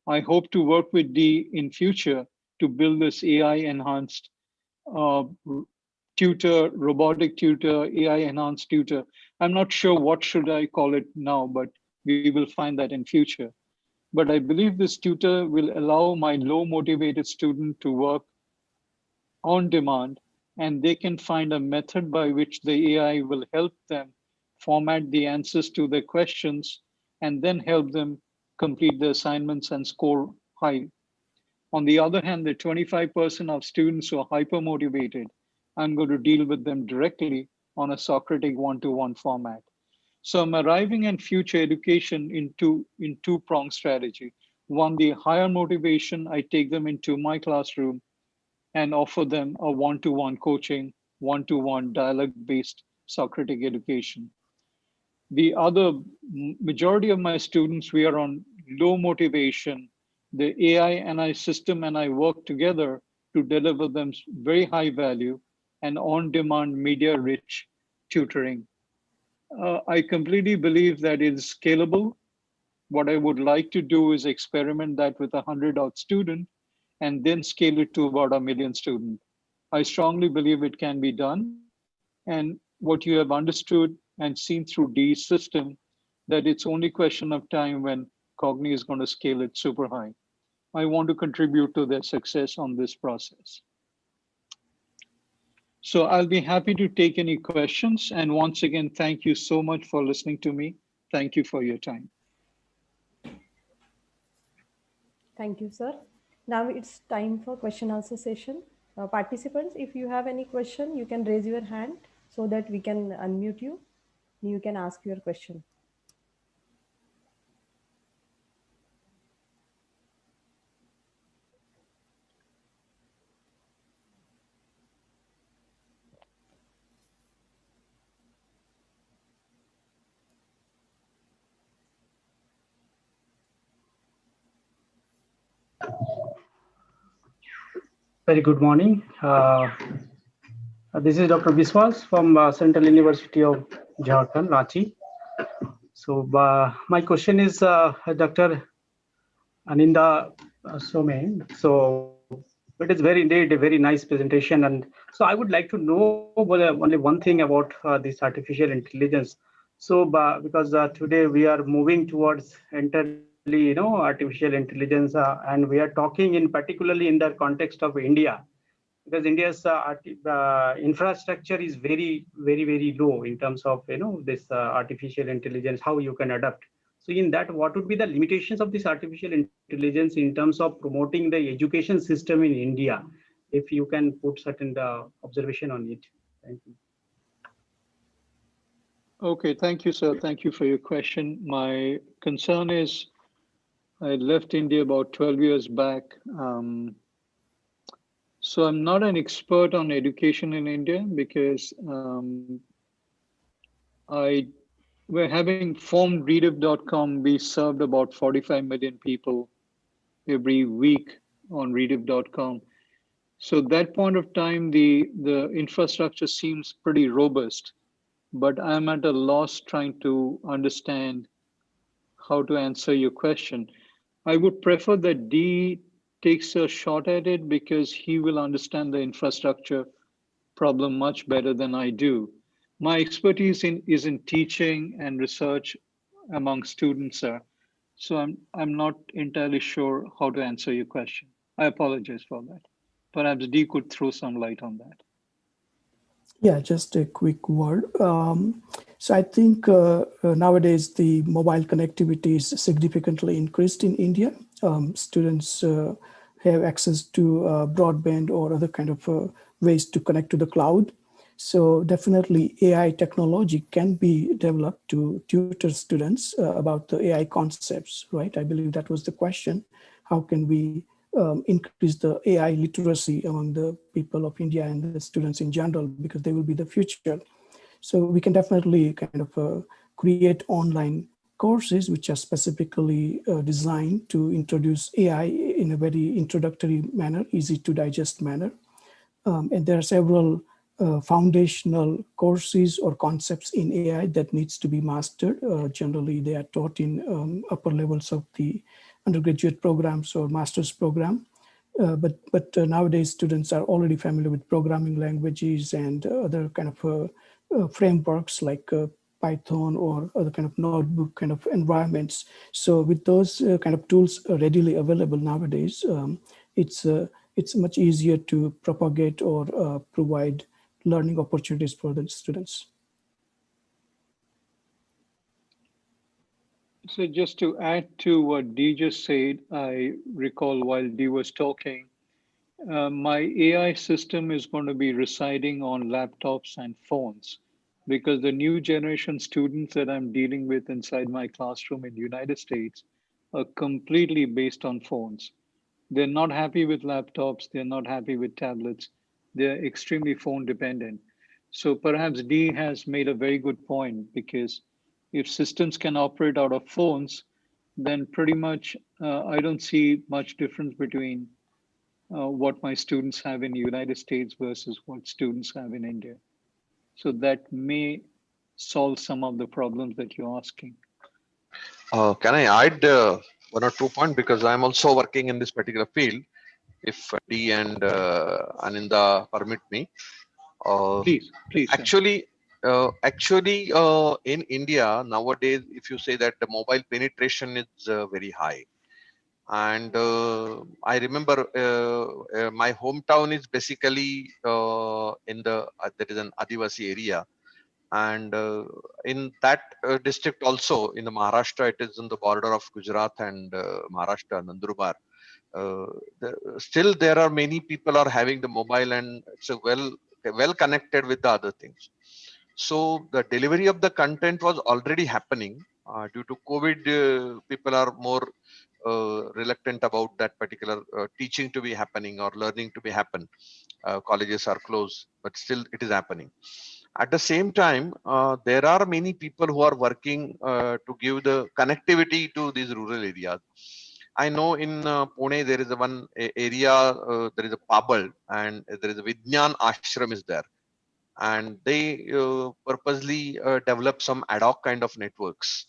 I hope to work with D in future to build this AI enhanced tutor, robotic tutor, AI enhanced tutor. I'm not sure what should I call it now, but we will find that in future. But I believe this tutor will allow my low motivated student to work on demand, and they can find a method by which the AI will help them format the answers to their questions and then help them complete the assignments and score high. On the other hand, the 25% of students who are hyper-motivated, I'm going to deal with them directly on a Socratic one-to-one format. So I'm arriving at future education in two-pronged strategy. One, the higher motivation, I take them into my classroom and offer them a one-to-one coaching, one-to-one dialogue-based Socratic education. The other majority of my students, we are on low motivation. The AI and I system and I work together to deliver them very high value and on-demand media-rich tutoring. I completely believe that it is scalable. What I would like to do is experiment that with 100-odd student and then scale it to about 1 million student. I strongly believe it can be done. And what you have understood and seen through D's system, that it's only question of time when Cognii is going to scale it super high. I want to contribute to their success on this process. So I'll be happy to take any questions. And once again, thank you so much for listening to me. Thank you for your time. Thank you, sir. Now it's time for question answer session. Participants, if you have any question, you can raise your hand so that we can unmute you. You can ask your question. Very good morning. This is Dr. Biswas from Central University of Jharkhand, Ranchi. So my question is Dr. Aninda Shome. So it is indeed a very nice presentation. And so I would like to know only one thing about this artificial intelligence. So because today we are moving towards entirely, artificial intelligence, and we are talking in particularly in the context of India, because India's infrastructure is very low in terms of this artificial intelligence, how you can adapt. So in that, what would be the limitations of this artificial intelligence in terms of promoting the education system in India? If you can put certain observation on it. Thank you. Okay, thank you, sir. Thank you for your question. My concern is I left India about 12 years back. So I'm not an expert on education in India because we're having formed Rediff.com. We served about 45 million people every week on Rediff.com. So at that point of time, the infrastructure seems pretty robust, but I'm at a loss trying to understand how to answer your question. I would prefer that D takes a shot at it because he will understand the infrastructure problem much better than I do. My expertise is in teaching and research among students, sir. So I'm not entirely sure how to answer your question. I apologize for that. Perhaps D could throw some light on that. Yeah, just a quick word. So I think nowadays the mobile connectivity is significantly increased in India. Students have access to broadband or other kind of ways to connect to the cloud. So definitely AI technology can be developed to tutor students about the AI concepts, right? I believe that was the question. How can we increase the AI literacy among the people of India and the students in general, because they will be the future. So we can definitely kind of create online courses which are specifically designed to introduce AI in a very introductory manner, easy to digest manner. And there are several foundational courses or concepts in AI that needs to be mastered. Generally, they are taught in upper levels of the undergraduate programs or master's program. But nowadays, students are already familiar with programming languages and other kind of frameworks like Python or other kind of notebook kind of environments. So with those kind of tools readily available nowadays, it's much easier to propagate or provide learning opportunities for the students. So just to add to what Dee just said, I recall while Dee was talking, my AI system is going to be residing on laptops and phones, because the new generation students that I'm dealing with inside my classroom in the United States are completely based on phones. They're not happy with laptops. They're not happy with tablets. They're extremely phone dependent. So perhaps Dee has made a very good point, because if systems can operate out of phones, then pretty much I don't see much difference between what my students have in the United States versus what students have in India. So that may solve some of the problems that you're asking. Can I add one or two points, because I'm also working in this particular field, if Dee and Aninda permit me. Please, please, sir. Actually, in India nowadays, if you say that the mobile penetration is very high, and I remember my hometown is basically in the there is an Adivasi area, and in that district also in the Maharashtra, it is on the border of Gujarat and Maharashtra, Nandurbar. Still there are many people are having the mobile, and it's a well connected with the other things. So the delivery of the content was already happening. Due to COVID, people are more reluctant about that particular teaching to be happening or learning to be happen. Colleges are closed, but still it is happening. At the same time, there are many people who are working to give the connectivity to these rural areas. I know in Pune there is area, there is a Pabal, and there is a Vidyan Ashram is there, and they purposely develop some ad hoc kind of networks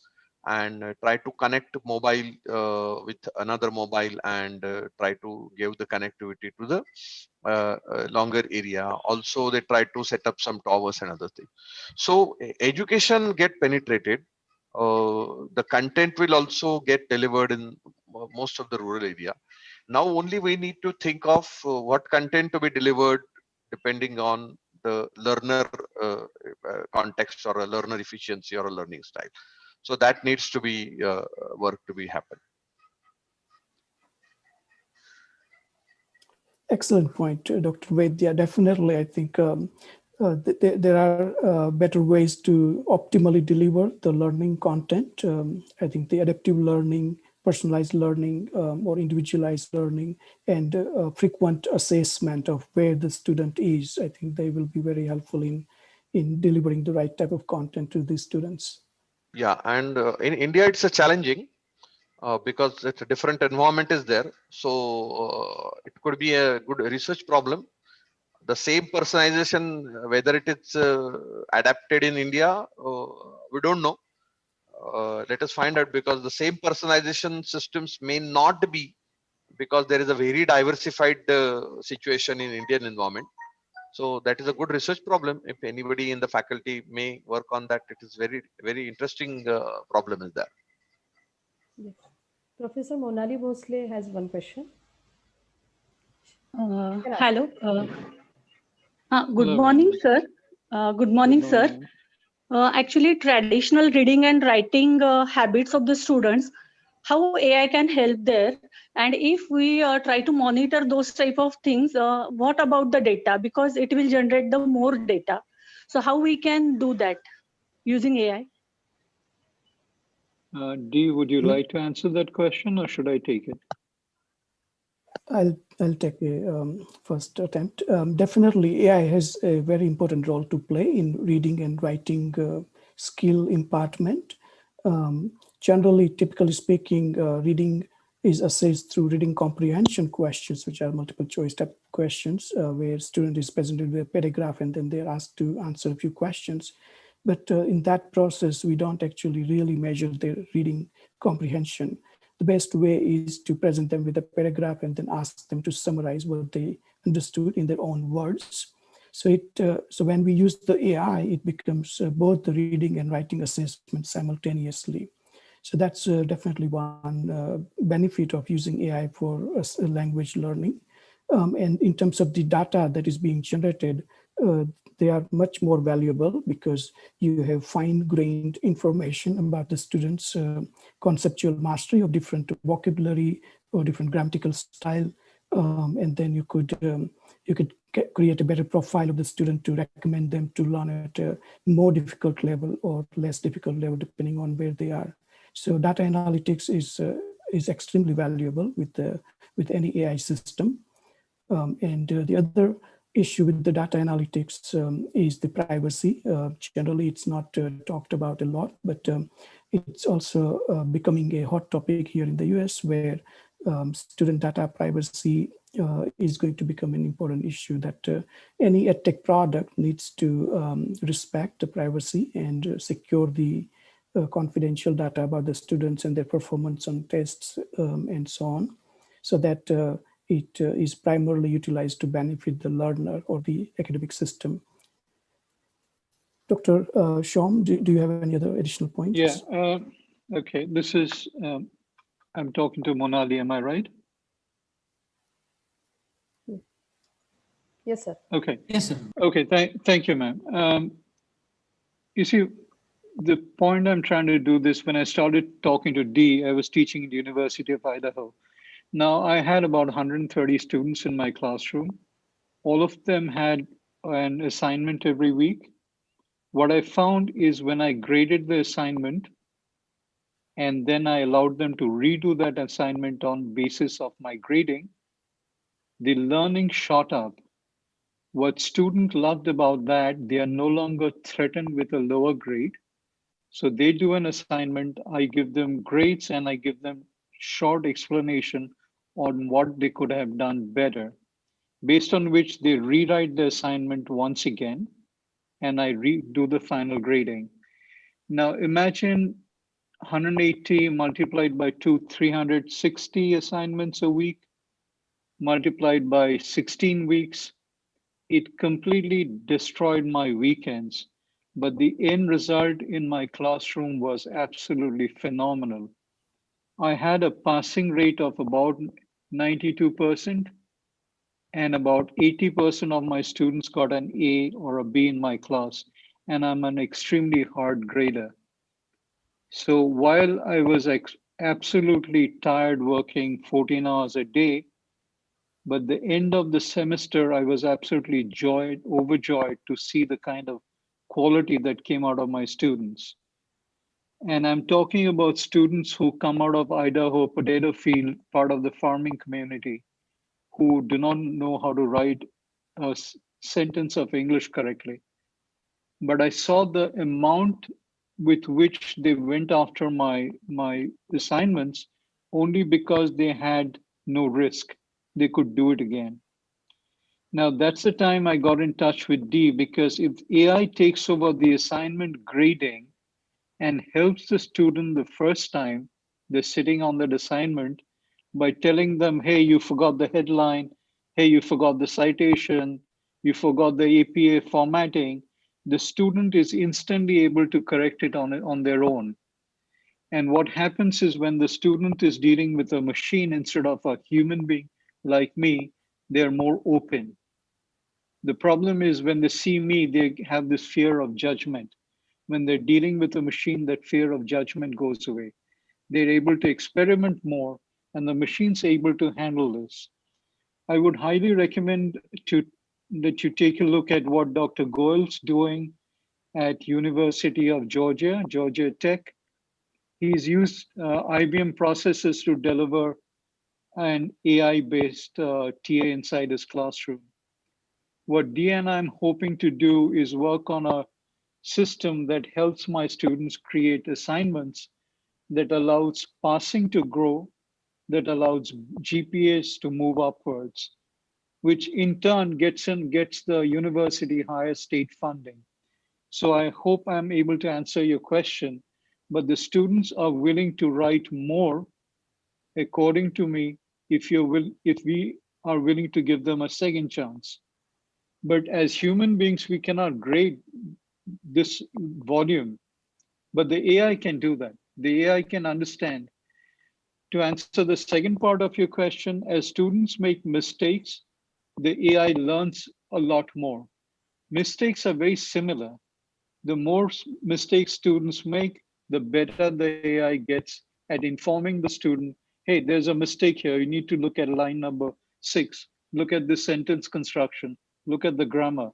and try to connect mobile with another mobile, and try to give the connectivity to the longer area. Also they try to set up some towers and other things. So education get penetrated, the content will also get delivered in most of the rural area. Now only we need to think of what content to be delivered depending on the learner context or a learner efficiency or a learning style. So that needs to be work to be happen. Excellent point, Dr. Vaidya. Definitely, I think there are better ways to optimally deliver the learning content. I think the adaptive learning, personalized learning, or individualized learning, and frequent assessment of where the student is, I think they will be very helpful in delivering the right type of content to the students. Yeah, and in India it's a challenging because it's a different environment is there. So it could be a good research problem. The same personalization, whether it is adapted in India, we don't know. Let us find out, because the same personalization systems may not be, because there is a very diversified situation in Indian environment. So that is a good research problem. If anybody in the faculty may work on that, it is very interesting problem is there. Yes. Professor Monali Bhosle has one question. Hello. Good Hello. morning, sir. Good morning, Good sir. morning. Actually, traditional reading and writing habits of the students, how AI can help there? And if we try to monitor those type of things, what about the data? Because it will generate the more data. So how we can do that using AI? Dee, would you like to answer that question or should I take it? I'll take a first attempt. Definitely, AI has a very important role to play in reading and writing skill impartment. Generally, typically speaking, reading is assessed through reading comprehension questions, which are multiple choice type questions, where student is presented with a paragraph and then they're asked to answer a few questions. But in that process, we don't actually really measure their reading comprehension. The best way is to present them with a paragraph and then ask them to summarize what they understood in their own words. So when we use the AI, it becomes both the reading and writing assessment simultaneously. So that's definitely one benefit of using AI for language learning. And in terms of the data that is being generated, they are much more valuable because you have fine-grained information about the students' conceptual mastery of different vocabulary or different grammatical style, and then you could create a better profile of the student to recommend them to learn at a more difficult level or less difficult level depending on where they are. So data analytics is extremely valuable with any AI system. And the other issue with the data analytics is the privacy. Generally, it's not talked about a lot, but it's also becoming a hot topic here in the US, where student data privacy is going to become an important issue that any edtech product needs to respect the privacy and secure the confidential data about the students and their performance on tests and so on, so that it is primarily utilized to benefit the learner or the academic system. Dr. Shome, do you have any other additional points? Yeah, okay, this is, I'm talking to Monali, am I right? Yes, sir. Okay. Yes, sir. Okay, thank you, ma'am. You see, the point I'm trying to do this, when I started talking to Dee, I was teaching at the University of Idaho. Now, I had about 130 students in my classroom. All of them had an assignment every week. What I found is when I graded the assignment, and then I allowed them to redo that assignment on basis of my grading, the learning shot up. What students loved about that, they are no longer threatened with a lower grade. So they do an assignment, I give them grades and I give them short explanation on what they could have done better, based on which they rewrite the assignment once again, and I redo the final grading. Now imagine 180 multiplied by 2, 360 assignments a week, multiplied by 16 weeks. It completely destroyed my weekends, but the end result in my classroom was absolutely phenomenal. I had a passing rate of about 92%, and about 80% of my students got an A or a B in my class, and I'm an extremely hard grader. So while I was absolutely tired working 14 hours a day, but the end of the semester, I was absolutely overjoyed to see the kind of quality that came out of my students. And I'm talking about students who come out of Idaho potato field, part of the farming community, who do not know how to write a sentence of English correctly. But I saw the amount with which they went after my assignments only because they had no risk. They could do it again. Now that's the time I got in touch with Dee, because if AI takes over the assignment grading and helps the student the first time they're sitting on that assignment by telling them, hey, you forgot the headline, hey, you forgot the citation, you forgot the APA formatting, the student is instantly able to correct it on their own. And what happens is when the student is dealing with a machine instead of a human being like me, they're more open. The problem is when they see me, they have this fear of judgment. When they're dealing with a machine, that fear of judgment goes away. They're able to experiment more, and the machine's able to handle this. I would highly recommend to that you take a look at what Dr. Goel's doing at University of Georgia, Georgia Tech. He's used IBM processes to deliver an AI-based TA inside his classroom. What Dee and I'm hoping to do is work on a system that helps my students create assignments that allows passing to grow, that allows GPAs to move upwards, which in turn gets the university higher state funding. So I hope I'm able to answer your question, but the students are willing to write more, according to me, if we are willing to give them a second chance. But as human beings, we cannot grade this volume, but the AI can do that. The AI can understand. To answer the second part of your question, as students make mistakes, the AI learns a lot more. Mistakes are very similar. The more mistakes students make, the better the AI gets at informing the student, hey, there's a mistake here. You need to look at line number 6. Look at the sentence construction. Look at the grammar.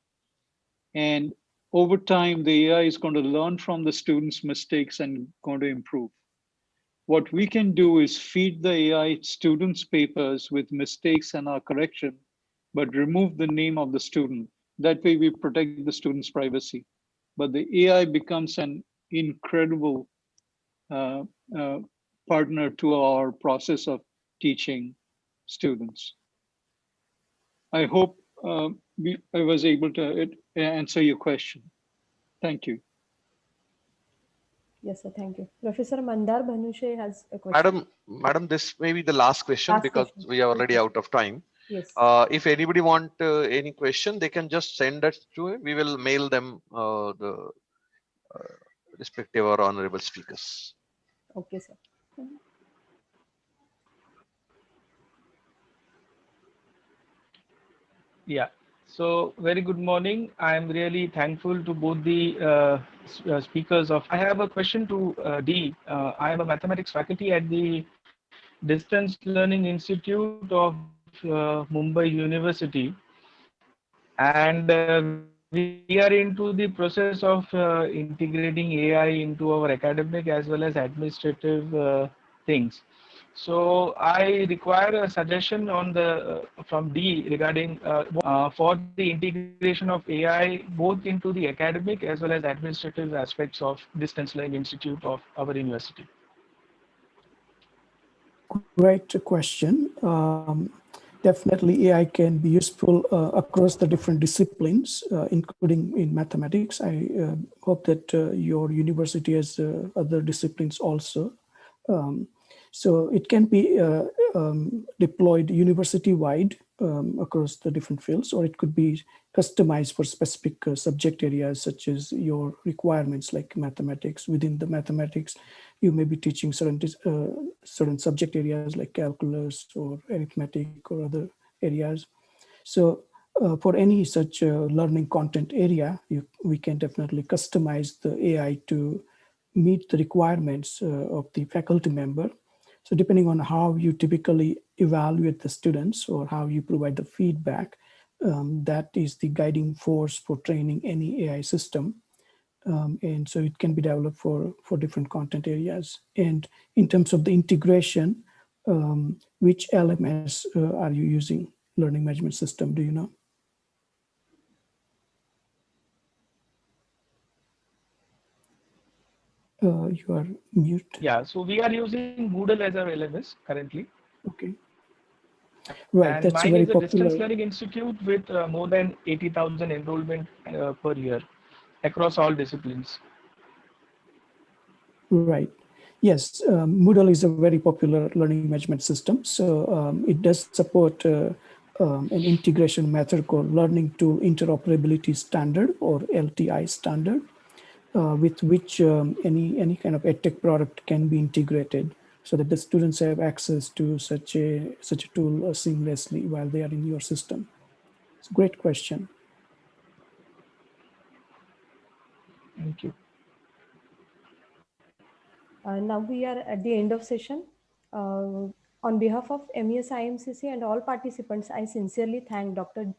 And over time, the AI is going to learn from the students' mistakes and going to improve. What we can do is feed the AI students' papers with mistakes and our correction, but remove the name of the student. That way we protect the student's privacy. But the AI becomes an incredible uh, uh, partner to our process of teaching students. I hope I was able to answer your question. Thank you. Yes, sir. Thank you. Professor Mandar Bhanushe has a question. Madam, this may be the last question Last because question. we are already Okay. out of time. Yes. If anybody want any question, they can just send us to it. We will mail them the respective or honorable speakers. Okay, sir. Yeah. So very good morning. I am really thankful to both the speakers of. I have a question to Dee. I am a mathematics faculty at the Distance Learning Institute of Mumbai University, and we are into the process of integrating AI into our academic as well as administrative things. So I require a suggestion on the from D regarding for the integration of AI both into the academic as well as administrative aspects of Distance Learning Institute of our university. Great question. Definitely, AI can be useful across the different disciplines, including in mathematics. I hope that your university has other disciplines also. So it can be deployed university-wide across the different fields, or it could be customized for specific subject areas, such as your requirements, like mathematics. Within the mathematics, you may be teaching certain subject areas like calculus or arithmetic or other areas. So for any such learning content area, we can definitely customize the AI to meet the requirements of the faculty member. So depending on how you typically evaluate the students or how you provide the feedback, that is the guiding force for training any AI system. And so it can be developed for different content areas. And in terms of the integration, which LMS are you using, learning management system, do you know? You are mute. Yeah, so we are using Moodle as our LMS currently. Okay. Right, And that's a mine very is a popular. distance learning institute with more than 80,000 enrollment per year across all disciplines. Right. Yes, Moodle is a very popular learning management system. So it does support an integration method called Learning Tool Interoperability Standard, or LTI standard, with which any kind of edtech product can be integrated, so that the students have access to such a tool seamlessly while they are in your system. It's a great question. Thank you. Now we are at the end of session. On behalf of MES IMCC and all participants, I sincerely thank Dr.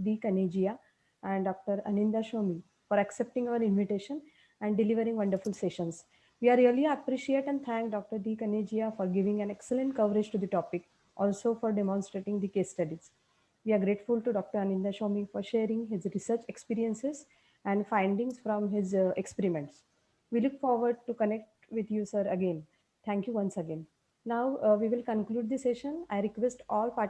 D. Kanejiya and Dr. Aninda Shome for accepting our invitation and delivering wonderful sessions. We are really appreciate and thank Dr. D. Kanejiya for giving an excellent coverage to the topic, also for demonstrating the case studies. We are grateful to Dr. Aninda Shome for sharing his research experiences and findings from his experiments. We look forward to connect with you, sir, again. Thank you once again. Now we will conclude the session. I request all participants